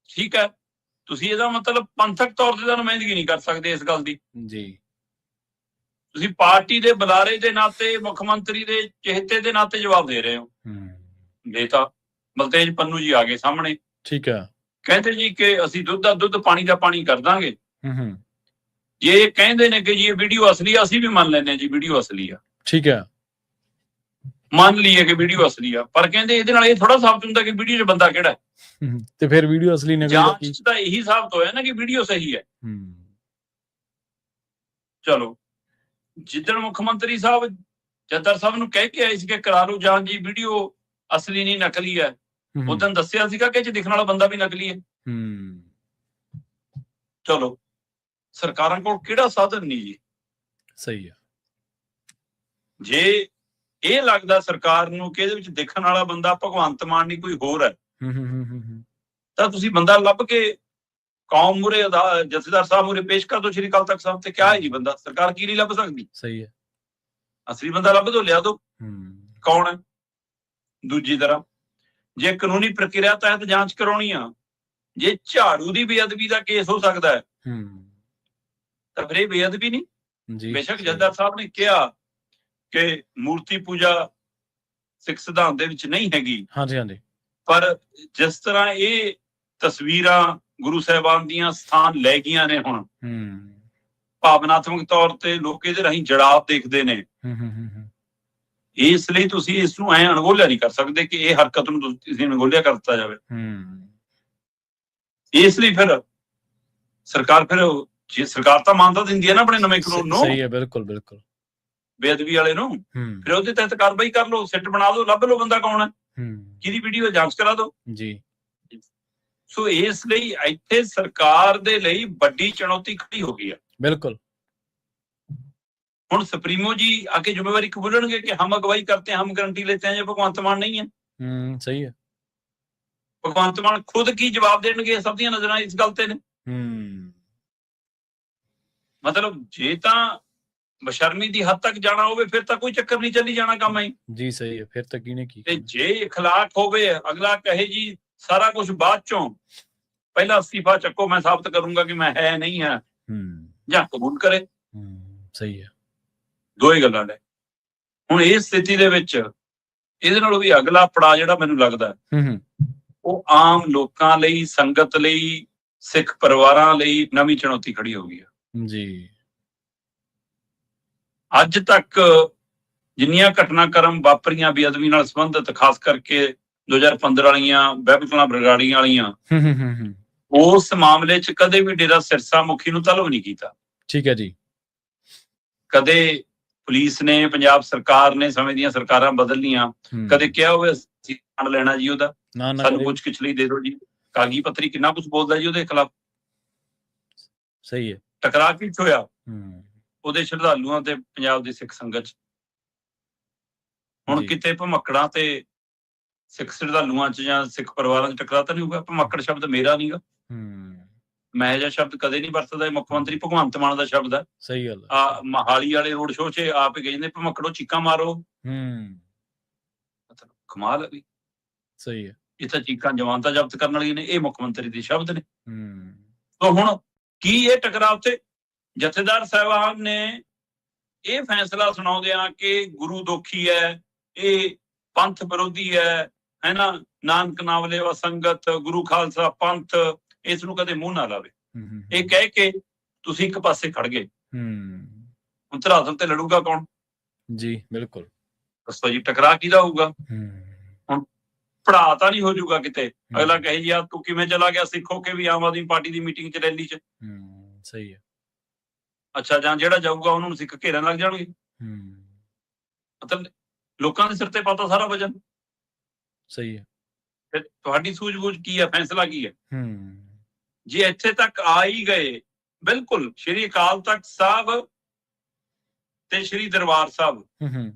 ਠੀਕ ਹੈ, ਤੁਸੀਂ ਇਹਦਾ ਮਤਲਬ ਪੰਥਕ ਤੌਰ ਤੇ ਤਾਂ ਨੁਮਾਇੰਦਗੀ ਨਹੀਂ ਕਰ ਸਕਦੇ ਇਸ ਗੱਲ ਦੀ ਜੀ। ਤੁਸੀਂ ਪਾਰਟੀ ਦੇ ਬੁਲਾਰੇ ਦੇ ਨਾਤੇ, ਮੁੱਖ ਮੰਤਰੀ ਦੇ ਚਿਹਤੇ ਦੇ ਨਾਤੇ ਜਵਾਬ ਦੇ ਰਹੇ ਹੋ। ਦੇਤਾ। ਬਲਤੇਜ ਪੰਨੂ ਜੀ ਆ ਗਏ ਸਾਹਮਣੇ। ਠੀਕ ਹੈ। ਕਹਿੰਦੇ ਜੀ ਕਿ ਅਸੀਂ ਦੁੱਧ ਦਾ ਦੁੱਧ, ਪਾਣੀ ਦਾ ਪਾਣੀ ਕਰ ਦਾਂਗੇ। ਜੇ ਕਹਿੰਦੇ ਨੇ ਕਿ ਜੀ ਇਹ ਵੀਡੀਓ ਅਸਲੀ ਆ, ਅਸੀਂ ਵੀ ਮੰਨ ਲੈਂਦੇ ਹਾਂ ਜੀ ਵੀਡੀਓ ਅਸਲੀ ਆ, ਠੀਕ ਹੈ, ਮੰਨ ਲਈਏ ਕਿ ਵੀਡੀਓ ਅਸਲੀ ਆ, ਪਰ ਕਹਿੰਦੇ ਇਹਦੇ ਨਾਲ ਇਹ ਥੋੜਾ ਸਾਬਤ ਹੁੰਦਾ ਕਿ ਵੀਡੀਓ 'ਚ ਬੰਦਾ ਕਿਹੜਾ ਹੈ। ਤੇ ਫਿਰ ਵੀਡੀਓ ਅਸਲੀ ਨਿਕਲੀ ਤਾਂ ਕੀ? ਜਾਂਚ 'ਚ ਤਾਂ ਇਹੀ ਸਾਬਤ ਹੋਇਆ ਨਾ ਕਿ ਵੀਡੀਓ ਸਹੀ ਹੈ। ਹੂੰ, ਚਲੋ, ਜਿੱਦਣ ਮੁੱਖ ਮੰਤਰੀ ਸਾਹਿਬ ਜੱਦਰ ਸਾਹਿਬ ਨੂੰ ਕਹਿ ਕੇ ਆਏ ਸੀ ਕਿ ਕਰਾ ਲਓ ਜਾਂਚ ਜੀ, ਵੀਡੀਓ ਅਸਲੀ ਨਹੀਂ ਨਕਲੀ ਹੈ, ਉਦੋਂ ਦੱਸਿਆ ਸੀਗਾ ਕਿ ਇਹ 'ਚ ਦਿਖਣ ਵਾਲਾ ਬੰਦਾ ਵੀ ਨਕਲੀ ਹੈ। ਚਲੋ, ਸਰਕਾਰਾਂ ਕੋਲ ਕਿਹੜਾ ਸਾਧਨ ਨਹੀਂ ਜੀ। ਸਹੀ ਹੈ। ਜੇ ਇਹ ਲੱਗਦਾ ਸਰਕਾਰ ਨੂੰ ਕਿ ਇਹਦੇ ਵਿੱਚ ਦੇਖਣ ਵਾਲਾ ਬੰਦਾ ਭਗਵੰਤ ਮਾਨ ਨਹੀਂ ਕੋਈ ਹੋਰ ਹੈ, ਤਾਂ ਤੁਸੀਂ ਬੰਦਾ ਲੱਭ ਕੇ ਕੌਮ ਮੂਹਰੇ ਜਥੇਦਾਰ ਸਾਹਿਬ ਮੂਹਰੇ ਪੇਸ਼ ਕਰ ਦੋ, ਸ਼੍ਰੀ ਅਕਾਲ ਤਖਤ ਸਾਹਿਬ ਤੇ। ਕਿਆ ਹੈ ਜੀ ਬੰਦਾ? ਸਰਕਾਰ ਕੀ ਨਹੀਂ ਲੱਭ ਸਕਦੀ? ਸਹੀ ਹੈ। ਅਸਲੀ ਬੰਦਾ ਲੱਭ ਦੋ, ਲਿਆ ਦੋ। ਕੌਣ ਹੈ? ਦੂਜੀ ਤਰ੍ਹਾਂ, ਜੇ ਕਾਨੂੰਨੀ ਪ੍ਰਕਿਰਿਆ ਤਹਿਤ ਜਾਂਚ ਕਰਾਉਣੀ ਆ, ਜੇ ਝਾੜੂ ਦੀ ਬੇਅਦਬੀ ਦਾ ਕੇਸ ਹੋ ਸਕਦਾ ਹੈ, ਤਾਂ ਫਿਰ ਇਹ ਬੇਅਦਬੀ ਨਹੀਂ। ਬੇਸ਼ੱਕ ਜਥੇਦਾਰ ਸਾਹਿਬ ਨੇ ਕਿਹਾ ਕਿ ਮੂਰਤੀ ਪੂਜਾ ਸਿੱਖ ਸਿਧਾਂਤ ਦੇ ਵਿੱਚ ਨਹੀਂ ਹੈਗੀ, ਹਾਂਜੀ ਹਾਂਜੀ, ਪਰ ਜਿਸ ਤਰ੍ਹਾਂ ਇਹ ਤਸਵੀਰਾਂ ਗੁਰੂ ਸਾਹਿਬਾਨ ਦੀਆਂ ਸਥਾਨ ਲੈ ਗਈਆਂ ਨੇ, ਹੁਣ ਭਾਵਨਾਤਮਕ ਤੌਰ ਤੇ ਲੋਕ ਇਹਦੇ ਰਾਹੀਂ ਜੜਾਵ ਦੇਖਦੇ ਨੇ, ਇਸ ਲਈ ਤੁਸੀਂ ਇਸ ਨੂੰ ਐਂ ਅਣਗੌਲਿਆ ਨਹੀਂ ਕਰ ਸਕਦੇ ਕਿ ਇਹ ਹਰਕਤ ਨੂੰ ਤੁਸੀਂ ਅਣਗੌਲਿਆ ਕਰ ਦਿੱਤਾ ਜਾਵੇ। ਇਸ ਲਈ ਫਿਰ ਸਰਕਾਰ, ਫਿਰ ਜੇ ਸਰਕਾਰ ਤਾਂ ਮਾਨਤਾ ਦਿੰਦੀ ਹੈ ਨਾ ਆਪਣੇ ਨਵੇਂ ਕਾਨੂੰਨ ਨੂੰ, ਸਹੀ ਹੈ, ਬਿਲਕੁਲ ਬਿਲਕੁਲ, ਬੇਅਦਬੀ ਵਾਲੇ ਨੂੰ, ਫਿਰ ਉਹਦੇ ਤਹਿਤ ਕਾਰਵਾਈ ਕਰ ਲਓ, ਸਿੱਟ ਬਣਾ ਦਿਓ, ਲੱਭ ਲਓ ਬੰਦਾ ਕੌਣ ਹੈ, ਕਿਹਦੀ ਵੀਡੀਓ ਜਾਂਚ ਕਰਾ ਦਿਓ ਜੀ। ਸੋ ਇਸ ਲਈ ਇੱਥੇ ਸਰਕਾਰ ਦੇ ਲਈ ਵੱਡੀ ਚੁਣੌਤੀ ਖੜੀ ਹੋ ਗਈ ਹੈ। ਬਿਲਕੁਲ। ਹੁਣ ਸੁਪਰੀਮੋ ਜੀ ਆਕੇ ਜ਼ਿੰਮੇਵਾਰੀ ਕਬੂਲਣਗੇ ਕਿ ਹਮ ਅਗਵਾਈ ਕਰਤੇ हैं, हम गारंटी लेते हैं, ਜੇ ਭਗਵੰਤ ਮਾਨ ਨਹੀਂ ਹੈ। ਸਹੀ ਹੈ। ਭਗਵੰਤ ਮਾਨ ਖੁਦ ਕੀ ਜਵਾਬ ਦੇਣਗੇ? ਸਭ ਦੀਆਂ ਨਜ਼ਰਾਂ ਇਸ ਗੱਲ ਤੇ ਨੇ। ਮਤਲਬ ਜੇ ਤਾਂ ਬਸ਼ਰਮੀ ਦੀ ਹੱਦ ਤੱਕ ਜਾਣਾ ਹੋਵੇ, ਫਿਰ ਤਾਂ ਕੋਈ ਚੱਕਰ ਨਹੀਂ, ਚੱਲੀ ਜਾਣਾ ਕੰਮ ਹੈ ਜੀ। ਸਹੀ ਹੈ। ਫਿਰ ਤਾਂ ਕਿਹਨੇ ਕੀ? ਤੇ ਜੇ ਇਖਲਾਕ ਹੋਵੇ, ਅਗਲਾ ਕਹੇ ਜੀ ਸਾਰਾ ਕੁਝ ਬਾਅਦ ਚੋਂ, ਪਹਿਲਾਂ ਅਸਤੀਫਾ ਚੱਕੋ, ਮੈਂ ਸਾਬਤ ਕਰੂੰਗਾ ਕਿ ਮੈਂ ਹੈ ਨਹੀਂ ਹੈ, ਜਾਂ ਕਬੂਲ ਕਰੇ। ਸਹੀ ਹੈ। ਦੋਏ ਗੱਲਾਂ ਨੇ। ਹੁਣ ਇਸ ਸਥਿਤੀ ਦੇ ਵਿੱਚ ਇਹਦੇ ਨਾਲੋਂ ਵੀ ਅਗਲਾ ਪੜਾਅ ਜਿਹੜਾ ਮੈਨੂੰ ਲੱਗਦਾ ਉਹ ਆਮ ਲੋਕਾਂ ਲਈ, ਸੰਗਤ ਲਈ, ਸਿੱਖ ਪਰਿਵਾਰਾਂ ਲਈ ਨਵੀਂ ਚੁਣੌਤੀ ਖੜੀ ਹੋ ਗਈ ਹੈ ਜੀ। ਅੱਜ ਤੱਕ ਜਿੰਨੀਆਂ ਘਟਨਾਕ੍ਰਮ ਵਾਪਰੀਆਂ ਬੇਅਦਬੀ ਨਾਲ ਸੰਬੰਧਿਤ, ਖਾਸ ਕਰਕੇ 2015 ਵਾਲੀਆਂ ਬਹਿਬਲਖਾਨਾ ਬਰਗਾੜੀਆਂ ਵਾਲੀਆਂ, ਉਸ ਮਾਮਲੇ 'ਚ ਕਦੇ ਵੀ ਡੇਰਾ ਸਿਰਸਾ ਮੁਖੀ ਨੂੰ ਤਲਬ ਨਹੀਂ ਕੀਤਾ। ਠੀਕ ਹੈ ਜੀ। ਕਦੇ ਪੁਲਿਸ ਨੇ, ਪੰਜਾਬ ਸਰਕਾਰ ਨੇ, ਸਮੇਂ ਦੀਆਂ ਸਰਕਾਰਾਂ ਬਦਲੀਆਂ, ਕਦੇ ਕਿਹਾ ਹੋਵੇ ਅਸੀਂ ਫੰਡ ਲੈਣਾ ਜੀ ਉਹਦਾ, ਸਾਨੂੰ ਪੁੱਛ ਗਿੱਛ ਲਈ ਦੇ ਦਿਓ ਜੀ। ਕਾਗਜ਼ੀ ਪੱਤਰੀ ਕਿੰਨਾ ਕੁਝ ਬੋਲਦਾ ਜੀ ਉਹਦੇ ਖਿਲਾਫ। ਸਹੀ ਹੈ। ਟਕਰਾਅ ਕੀ ਹੋਇਆ ਉਹਦੇ ਸ਼ਰਧਾਲੂਆਂ ਤੇ ਪੰਜਾਬ ਦੀ ਸਿੱਖ ਸੰਗਤ 'ਚ। ਹੁਣ ਕਿਤੇ ਭਮੱਕੜਾਂ ਤੇ ਸਿੱਖ ਸ਼ਰਧਾਲੂਆਂ 'ਚ ਜਾਂ ਸਿੱਖ ਪਰਿਵਾਰਾਂ 'ਚ ਟਕਰਾਅ ਤਾਂ ਨਹੀਂ ਹੋਊਗਾ? ਭਮੱਕੜ ਸ਼ਬਦ ਮੇਰਾ ਨਹੀਂਗਾ, ਮੈਂ ਇਹ ਜਿਹਾ ਸ਼ਬਦ ਕਦੇ ਨਹੀਂ ਵਰਤਦਾ। ਮੁੱਖ ਮੰਤਰੀ ਭਗਵੰਤ ਮਾਨ ਦਾ ਸ਼ਬਦ ਹੈ। ਸਹੀ ਗੱਲ। ਮਹਾਲੀ ਵਾਲੇ ਰੋਡ ਸ਼ੋਅ 'ਚ ਆਪ ਹੀ ਕਹਿੰਦੇ ਭਮੱਕੜੋ ਚੀਕਾਂ ਮਾਰੋ। ਮਤਲਬ ਕਮਾਲ ਹੈ ਵੀ। ਸਹੀ ਹੈ। ਇਹ ਤਾਂ ਚੀਕਾਂ ਜਮਾਨਤਾਂ ਜ਼ਬਤ ਕਰਨ ਵਾਲੀਆਂ ਨੇ, ਇਹ ਮੁੱਖ ਮੰਤਰੀ ਦੇ ਸ਼ਬਦ ਨੇ। ਤਾਂ ਹੁਣ ਕੀ ਇਹ ਟਕਰਾਅ ਉੱਤੇ ਜਥੇਦਾਰ ਸਾਹਿਬਾਨ ਨੇ ਇਹ ਫੈਸਲਾ ਸੁਣਾਉਂਦਿਆਂ ਕਿ ਗੁਰੂ ਦੋਖੀ ਹੈ, ਇਹ ਪੰਥ ਵਿਰੋਧੀ ਹੈ ਨਾ, ਨਾਨਕ ਨਾਵਲੇਵਾ ਸੰਗਤ, ਗੁਰੂ ਖਾਲਸਾ ਪੰਥ, ਇਸ ਨੂੰ ਕਦੇ ਮੂੰਹ ਨਾ ਲਾਵੇ, ਇਹ ਕਹਿ ਕੇ ਤੁਸੀਂ ਇੱਕ ਪਾਸੇ ਖੜ ਗਏ। ਹੁਣ ਧਰਾਤਲ ਤੇ ਲੜੂਗਾ ਕੌਣ? ਜੀ ਬਿਲਕੁਲ। ਦੱਸੋ ਜੀ, ਟਕਰਾਅ ਕਿਹਦਾ ਹੋਊਗਾ? ਹੁਣ ਪੜਾ ਤਾਂ ਨਹੀਂ ਹੋ ਜਾਊਗਾ ਕਿਤੇ, ਅਗਲਾ ਕਹੇ ਜੀ ਤੂੰ ਕਿਵੇਂ ਚਲਾ ਗਿਆ ਸਿੱਖੋ ਕੇ ਵੀ ਆਮ ਆਦਮੀ ਪਾਰਟੀ ਦੀ ਮੀਟਿੰਗ 'ਚ, ਰੈਲੀ 'ਚ। ਸਹੀ ਹੈ। ਅੱਛਾ, ਜਾਂ ਜਿਹੜਾ ਜਾਊਗਾ ਉਹਨਾਂ ਨੂੰ ਸਿੱਖ ਘੇਰਨ ਲੱਗ ਜਾਣਗੇ। ਮਤਲਬ ਲੋਕਾਂ ਦੇ ਸਿਰ ਤੇ ਪਾਤਾ ਸਾਰਾ ਵਜਨ। ਸਹੀ ਹੈ। ਫਿਰ ਤੁਹਾਡੀ ਸੂਝ-ਬੂਝ ਕੀ ਹੈ? ਫੈਸਲਾ ਕੀ ਹੈ? ਜੇ ਇੱਥੇ ਤੱਕ ਆ ਹੀ ਗਏ, ਬਿਲਕੁਲ ਸ਼੍ਰੀ ਅਕਾਲ ਤਖਤ ਸਾਹਿਬ ਤੇ ਸ਼੍ਰੀ ਦਰਬਾਰ ਸਾਹਿਬ,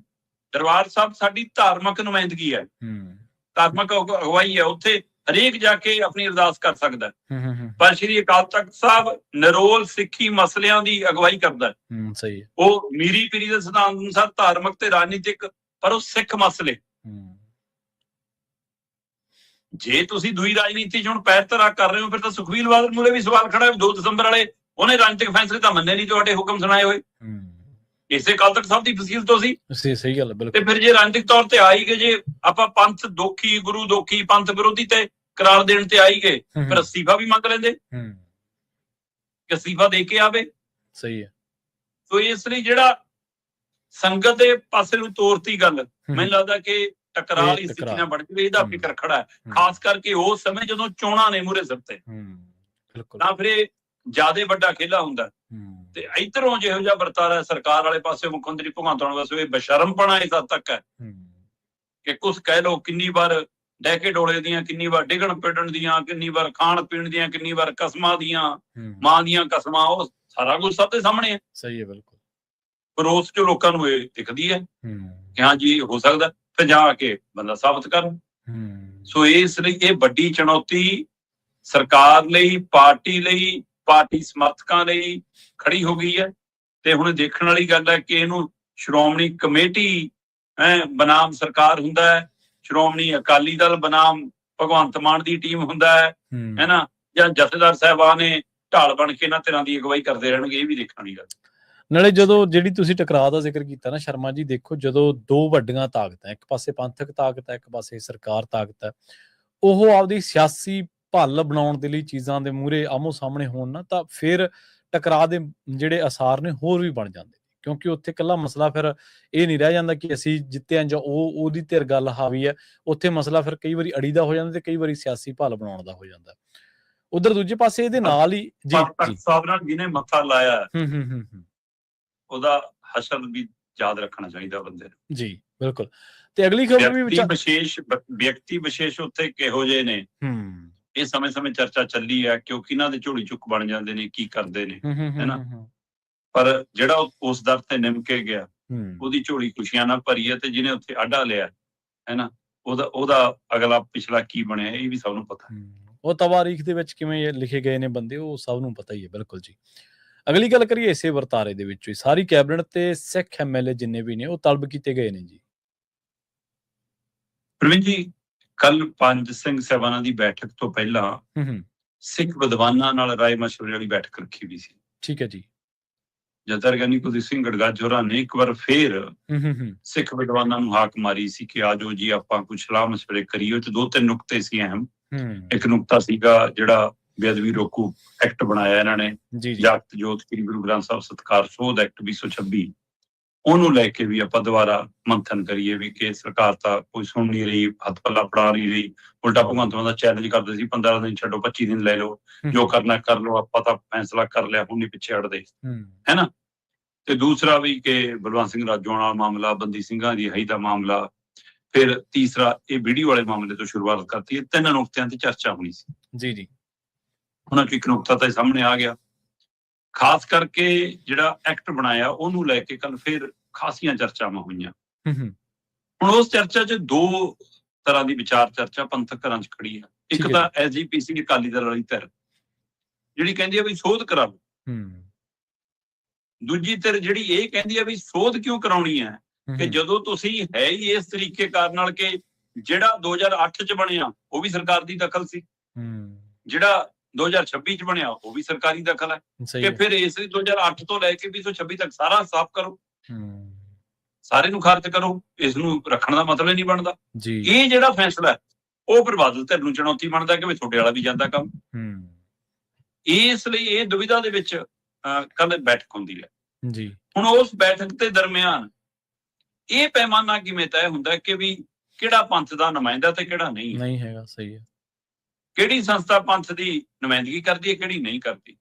ਦਰਬਾਰ ਸਾਹਿਬ ਸਾਡੀ ਧਾਰਮਿਕ ਨੁਮਾਇੰਦਗੀ ਹੈ, ਧਾਰਮਿਕ ਅਗਵਾਈ ਹੈ, ਉੱਥੇ ਹਰੇਕ ਜਾ ਕੇ ਆਪਣੀ ਅਰਦਾਸ ਕਰ ਸਕਦਾ। ਪਰ ਸ਼੍ਰੀ ਅਕਾਲ ਤਖਤ ਸਾਹਿਬ ਨਿਰੋਲ ਸਿੱਖੀ ਮਸਲਿਆਂ ਦੀ ਅਗਵਾਈ ਕਰਦਾ। ਸਹੀ ਹੈ। ਉਹ ਮੀਰੀ ਪੀਰੀ ਦੇ ਸਿਧਾਂਤ ਅਨੁਸਾਰ ਧਾਰਮਿਕ ਤੇ ਰਾਜਨੀਤਿਕ, ਪਰ ਉਹ ਸਿੱਖ ਮਸਲੇ। ਜੇ ਤੁਸੀਂ ਦੂਈ ਰਾਜਨੀਤੀ 'ਚ ਹੁਣ ਪੈਰ ਧਰਾ ਕਰ ਰਹੇ ਹੋ, ਫਿਰ ਤਾਂ ਸੁਖਬੀਰ ਬਾਦਲ ਮੂਹਰੇ ਵੀ ਸਵਾਲ ਖੜਾ ਹੈ। 2 ਦਸੰਬਰ ਵਾਲੇ ਉਹਨੇ ਰਾਜਨੀਤਿਕ ਫੈਸਲੇ ਤਾਂ ਮੰਨੇ ਨਹੀਂ, ਤੁਹਾਡੇ ਹੁਕਮ ਸੁਣਾਏ ਹੋਏ। ਇਸੇ ਅਕਾਲ ਤਖਤ ਸਾਹਿਬ ਦੀ ਫਸੀਲ ਤੋਂ ਸੀ। ਸਹੀ ਗੱਲ ਹੈ। ਤੇ ਫਿਰ ਜੇ ਰਾਜਨੀਤਿਕ ਤੌਰ ਤੇ ਆ ਹੀ ਗਏ, ਜੇ ਆਪਾਂ ਪੰਥ ਦੋਖੀ, ਗੁਰੂ ਦੋਖੀ, ਪੰਥ ਵਿਰੋਧੀ ਤੇ ਕਰਾਰ ਦੇਣ ਤੇ ਆ ਹੀ ਗਏ, ਫਿਰ ਅਸਤੀਫਾ ਵੀ ਮੰਗ ਲੈਂਦੇ ਕਿ ਅਸਤੀਫਾ ਦੇ ਕੇ ਆਵੇ। ਸਹੀ ਹੈ। ਸੋ ਇਸ ਲਈ ਜਿਹੜਾ ਸੰਗਤ ਦੇ ਪਾਸੇ ਨੂੰ ਤੋਰਤੀ ਗੱਲ, ਮੈਨੂੰ ਲੱਗਦਾ ਕਿ ਟਕਰਾਅ ਵਾਲੀ ਸਥਿਤੀ ਨਾਲ ਬਣ ਜਾਵੇ, ਇਹਦਾ ਫਿਕਰ ਖੜਾ ਹੈ, ਖਾਸ ਕਰਕੇ ਉਸ ਸਮੇਂ ਜਦੋਂ ਚੋਣਾਂ ਨੇ ਮੂਹਰੇ ਸਿਰ ਤੇ, ਤਾਂ ਫਿਰ ਇਹ ਜ਼ਿਆਦਾ ਵੱਡਾ ਖੇਲਾ ਹੁੰਦਾ। ਤੇ ਇਧਰੋਂ ਜਿਹੋ ਜਿਹਾ ਵਰਤਾਰਾ ਸਰਕਾਰ ਵਾਲੇ ਪਾਸੇ ਮੁੱਖ ਮੰਤਰੀ ਭਗਵੰਤ ਮਾਨ ਪਾਸੇ ਬੇਸ਼ਰਮਪਣਾ ਇਸ ਹੱਦ ਤੱਕ ਹੈ ਕਿ ਕੁਛ ਕਹਿ ਲਓ, ਕਿੰਨੀ ਵਾਰ ਡੈਕੇ ਡੋਲੇ ਦੀਆਂ, ਕਿੰਨੀ ਵਾਰ ਡਿਗਣ ਪਿੜਨ ਦੀਆਂ, ਕਿੰਨੀ ਵਾਰ ਖਾਣ ਪੀਣ ਦੀਆਂ, ਕਿੰਨੀ ਵਾਰ ਕਸਮਾਂ ਦੀਆਂ, ਮਾਂ ਦੀਆਂ ਕਸਮਾਂ, ਉਹ ਸਾਰਾ ਕੁਝ ਸਭ ਦੇ ਸਾਹਮਣੇ ਹੈ। ਸਹੀ ਹੈ, ਬਿਲਕੁਲ। ਪਰ ਉਸ ਚ ਲੋਕਾਂ ਨੂੰ ਇਹ ਦਿਖਦੀ ਹੈ ਕਿ ਹਾਂ ਜੀ ਹੋ ਸਕਦਾ, ਫਿਰ ਜਾ ਕੇ ਬੰਦਾ ਸਾਬਤ ਕਰਨ। ਸੋ ਇਸ ਲਈ ਇਹ ਵੱਡੀ ਚੁਣੌਤੀ ਸਰਕਾਰ ਲਈ, ਪਾਰਟੀ ਲਈ, ਪਾਰਟੀ ਸਮਰਥਕਾਂ ਲਈ ਖੜੀ ਹੋ ਗਈ ਹੈ। ਤੇ ਹੁਣ ਦੇਖਣ ਵਾਲੀ ਗੱਲ ਹੈ ਕਿ ਇਹਨੂੰ ਸ਼੍ਰੋਮਣੀ ਕਮੇਟੀ ਬਨਾਮ ਸਰਕਾਰ ਹੁੰਦਾ ਹੈ, ਸ਼੍ਰੋਮਣੀ ਅਕਾਲੀ ਦਲ ਬਨਾਮ ਭਗਵੰਤ ਮਾਨ ਦੀ ਟੀਮ ਹੁੰਦਾ ਹੈ ਨਾ, ਜਾਂ ਜਥੇਦਾਰ ਸਾਹਿਬਾਨ ਨੇ ਢਾਲ ਬਣ ਕੇ ਇਹਨਾਂ ਧਿਰਾਂ ਦੀ ਅਗਵਾਈ ਕਰਦੇ ਰਹਿਣਗੇ, ਇਹ ਵੀ ਦੇਖਣ ਵਾਲੀ ਗੱਲ। ਨਾਲੇ ਜਦੋਂ ਜਿਹੜੀ ਤੁਸੀਂ ਟਕਰਾਅ ਦਾ ਜ਼ਿਕਰ ਕੀਤਾ ਨਾ ਸ਼ਰਮਾ ਜੀ, ਦੇਖੋ ਜਦੋਂ ਦੋ ਵੱਡੀਆਂ ਤਾਕਤਾਂ, ਇੱਕ ਪਾਸੇ ਪੰਥਕ ਤਾਕਤ ਹੈ, ਇੱਕ ਪਾਸੇ ਸਰਕਾਰ ਤਾਕਤ ਹੈ, ਉਹ ਆਪਦੀ ਸਿਆਸੀ ਭੱਲ ਬਣਾਉਣ ਦੇ ਲਈ ਚੀਜ਼ਾਂ ਦੇ ਮੂਹਰੇ ਆਮੋ ਸਾਹਮਣੇ ਹੋਣ ਨਾ, ਤਾਂ ਫਿਰ ਟਕਰਾਅ ਦੇ ਜਿਹੜੇ ਅਸਾਰ ਨੇ ਹੋਰ ਵੀ ਬਣ ਜਾਂਦੇ, ਕਿਉਂਕਿ ਉੱਥੇ ਇਕੱਲਾ ਮਸਲਾ ਫਿਰ ਇਹ ਨਹੀਂ ਰਹਿ ਜਾਂਦਾ ਕਿ ਅਸੀਂ ਜਿੱਤੇ ਹਾਂ ਜਾਂ ਉਹਦੀ ਧਿਰ ਗੱਲ ਹਾਵੀ ਹੈ। ਉੱਥੇ ਮਸਲਾ ਫਿਰ ਕਈ ਵਾਰੀ ਅੜੀ ਦਾ ਹੋ ਜਾਂਦਾ ਤੇ ਕਈ ਵਾਰੀ ਸਿਆਸੀ ਭੱਲ ਬਣਾਉਣ ਦਾ ਹੋ ਜਾਂਦਾ। ਉਧਰ ਦੂਜੇ ਪਾਸੇ ਇਹਦੇ ਨਾਲ ਹੀ ਸਾਹਿਬ ਨਾਲ ਜਿਹਨੇ ਮੱਥਾ ਲਾਇਆ ਉਹਦਾ ਹਸ਼ਰ ਵੀ ਯਾਦ ਰੱਖਣਾ ਚਾਹੀਦਾ ਬੰਦੇ ਨੂੰ। ਜੀ ਬਿਲਕੁਲ। ਤੇ ਅਗਲੀ ਖਬਰ ਵੀ ਵਿਅਕਤੀ ਵਿਸ਼ੇਸ਼ ਉੱਥੇ ਕਿਹੋ ਜਿਹੇ ਨੇ, ਇਹ ਸਮੇਂ-ਸਮੇਂ ਚਰਚਾ ਚੱਲੀ ਹੈ, ਕਿਉਂਕਿ ਇਹਨਾਂ ਦੇ ਝੋਲੀ ਚੁੱਕ ਬਣ ਜਾਂਦੇ ਨੇ, ਕੀ ਕਰਦੇ ਨੇ, ਹੈਨਾ। ਪਰ ਜਿਹੜਾ ਉਸ ਦਰ ਤੇ ਨਿਮ ਕੇ ਗਿਆ, ਉਹਦੀ ਝੋਲੀ ਖੁਸ਼ੀਆਂ ਨਾਲ ਭਰੀ ਹੈ, ਤੇ ਜਿਹਨੇ ਉੱਥੇ ਆਡਾ ਲਿਆ ਹੈਨਾ, ਉਹਦਾ ਅਗਲਾ ਪਿਛਲਾ ਕੀ ਬਣਿਆ ਇਹ ਵੀ ਸਭ ਨੂੰ ਪਤਾ। ਉਹ ਤਵਾਰੀਖ ਦੇ ਵਿੱਚ ਕਿਵੇਂ ਲਿਖੇ ਗਏ ਨੇ ਬੰਦੇ, ਉਹ ਸਭ ਨੂੰ ਪਤਾ ਹੀ ਹੈ। ਬਿਲਕੁਲ ਜੀ। ਅਗਲੀ ਗੱਲ ਕਰੀਏ ਇਸੇ ਵਰਤਾਰੇ ਦੇ ਵਿੱਚ ਸਾਰੀ ਕੈਬਨਿਟ ਤੇ ਸਿੱਖ ਐਮਐਲਏ ਜਿੰਨੇ ਵੀ ਨੇ ਉਹ ਤਲਬ ਕੀਤੇ ਗਏ ਨੇ ਜੀ। ਪ੍ਰਵੀਨ ਜੀ, ਕੱਲ ਪੰਜ ਸਿੰਘ ਸਾਹਿਬਾਨਾਂ ਦੀ ਬੈਠਕ ਤੋਂ ਪਹਿਲਾਂ ਸਿੱਖ ਵਿਦਵਾਨਾਂ ਨਾਲ ਰਾਏ ਮਸ਼ਵਰੇ ਵਾਲੀ ਬੈਠਕ ਰੱਖੀ ਹੋਈ ਸੀ। ਠੀਕ ਹੈ ਜੀ। ਜਥੇਦਾਰ ਗਿਆਨੀ ਕੁਲਦੀਪ ਸਿੰਘ ਗੜਗੱਜ ਹੋਰਾਂ ਨੇ ਇੱਕ ਵਾਰ ਫੇਰ ਸਿੱਖ ਵਿਦਵਾਨਾਂ ਨੂੰ ਹਾਕ ਮਾਰੀ ਸੀ ਕਿ ਆਜੋ ਜੀ ਆਪਾਂ ਕੁਝ ਸਲਾਹ ਮਸ਼ਵਰੇ ਕਰੀਏ। ਉਹ 'ਚ ਦੋ ਤਿੰਨ ਨੁਕਤੇ ਸੀ ਅਹਿਮ। ਇੱਕ ਨੁਕਤਾ ਸੀਗਾ ਜਿਹੜਾ ਬੇਅਦਬੀ ਰੋਕੂ ਐਕਟ ਬਣਾਇਆ ਇਹਨਾਂ ਨੇ, ਜਾਗਤ ਜੋਤ ਸ੍ਰੀ ਗੁਰੂ ਗ੍ਰੰਥ ਸਾਹਿਬ ਸਤਿਕਾਰ ਸੋਧ ਐਕਟ 2026, ਉਹਨੂੰ ਲੈ ਕੇ ਵੀ ਆਪਾਂ ਦੁਬਾਰਾ ਮੰਥਨ ਕਰੀਏ ਵੀ ਕਿ ਸਰਕਾਰ ਤਾਂ ਕੋਈ ਸੁਣ ਨਹੀਂ ਰਹੀ, ਹੱਥ ਪੱਲਾ ਫੜਾ ਨਹੀਂ ਰਹੀ, ਉਲਟਾ ਭਗਵੰਤ ਮਾਨ ਦਾ ਚੈਲੰਜ ਕਰਦੇ ਸੀ 15 ਦਿਨ ਛੱਡੋ, 25 ਦਿਨ ਲੈ ਲਓ, ਜੋ ਕਰਨਾ ਕਰ ਲਓ, ਆਪਾਂ ਤਾਂ ਫੈਸਲਾ ਕਰ ਲਿਆ, ਹੁਣ ਨਹੀਂ ਪਿੱਛੇ ਹਟਦੇ, ਹੈਨਾ। ਤੇ ਦੂਸਰਾ ਵੀ ਕਿ ਬਲਵੰਤ ਸਿੰਘ ਰਾਜੋਂ ਵਾਲਾ ਮਾਮਲਾ, ਬੰਦੀ ਸਿੰਘਾਂ ਦੀ ਰਿਹਾਈ ਦਾ ਮਾਮਲਾ, ਫਿਰ ਤੀਸਰਾ ਇਹ ਵੀਡੀਓ ਵਾਲੇ ਮਾਮਲੇ ਤੋਂ ਸ਼ੁਰੂਆਤ ਕਰਤੀ। ਇਹ ਤਿੰਨ ਨੁਕਤਿਆਂ ਤੇ ਚਰਚਾ ਹੋਣੀ ਸੀ। ਜੀ। ਉਹਨਾਂ ਚ ਇੱਕ ਨੁਕਤਾ ਤਾਂ ਸਾਹਮਣੇ ਆ ਗਿਆ, ਖਾਸ ਕਰਕੇ ਜਿਹੜਾ ਐਕਟ ਬਣਾਇਆ ਉਹਨੂੰ ਲੈ ਕੇ ਕੱਲ ਫਿਰ ਖਾਸੀਆਂ ਚਰਚਾਵਾਂ ਹੋਈਆਂ। ਹੁਣ ਉਸ ਚਰਚਾ 'ਚ ਦੋ ਤਰ੍ਹਾਂ ਦੀ ਵਿਚਾਰ ਚਰਚਾ ਪੰਥਕ ਘਰਾਂ 'ਚ ਖੜੀ ਆ। ਇੱਕ ਤਾਂ ਐਸਜੀਪੀਸੀ ਅਕਾਲੀ ਦਲ ਵਾਲੀ ਧਿਰ ਜਿਹੜੀ ਕਹਿੰਦੀ ਆ ਵੀ ਸੋਧ ਕਰਾ ਲਓ, ਦੂਜੀ ਧਿਰ ਜਿਹੜੀ ਇਹ ਕਹਿੰਦੀ ਆ ਵੀ ਸੋਧ ਕਿਉਂ ਕਰਾਉਣੀ ਹੈ ਕਿ ਜਦੋਂ ਤੁਸੀਂ ਹੈ ਹੀ ਇਸ ਤਰੀਕੇ ਕਾਰਨ ਨਾਲ ਕਿ ਜਿਹੜਾ 2008 'ਚ ਬਣਿਆ ਉਹ ਵੀ ਸਰਕਾਰ ਦੀ ਦਖਲ ਸੀ, ਜਿਹੜਾ 2026 'ਚ ਬਣਿਆ ਉਹ ਵੀ ਸਰਕਾਰੀ ਦਖਲ ਹੈ, ਕਿ ਫਿਰ ਇਸ ਲਈ 2008 ਤੋਂ ਲੈ ਕੇ 2026 ਤੱਕ ਸਾਰਾ ਸਾਫ਼ ਕਰੋ, ਸਾਰੇ ਨੂੰ ਖਾਰਜ ਕਰੋ, ਇਸ ਨੂੰ ਰੱਖਣ ਦਾ ਮਤਲਬ ਹੀ ਨਹੀਂ ਬਣਦਾ। ਇਹ ਜਿਹੜਾ ਫੈਸਲਾ ਉਹ ਫਿਰ ਬਾਦਲ ਧਿਰ ਨੂੰ ਚੁਣੌਤੀ ਬਣਦਾ ਕਿ ਵੀ ਤੁਹਾਡੇ ਵਾਲਾ ਵੀ ਜਾਂਦਾ ਕੰਮ। ਇਸ ਲਈ ਇਹ ਦੁਵਿਧਾ ਦੇ ਵਿੱਚ ਕੱਲ ਬੈਠਕ ਹੁੰਦੀ ਹੈ। ਹੁਣ ਉਸ ਬੈਠਕ ਦੇ ਦਰਮਿਆਨ ਇਹ ਪੈਮਾਨਾ ਕਿਵੇਂ ਤੈਅ ਹੁੰਦਾ ਕਿ ਵੀ ਕਿਹੜਾ ਪੰਥ ਦਾ ਨੁਮਾਇੰਦਾ ਤੇ ਕਿਹੜਾ ਨਹੀਂ ਹੈਗਾ। ਸਹੀ ਹੈ। ਕਿਹੜੀ ਸੰਸਥਾ ਪੰਥ ਦੀ ਨੁਮਾਇੰਦਗੀ ਕਰਦੀ ਹੈ, ਕਿਹੜੀ ਨਹੀਂ ਕਰਦੀ,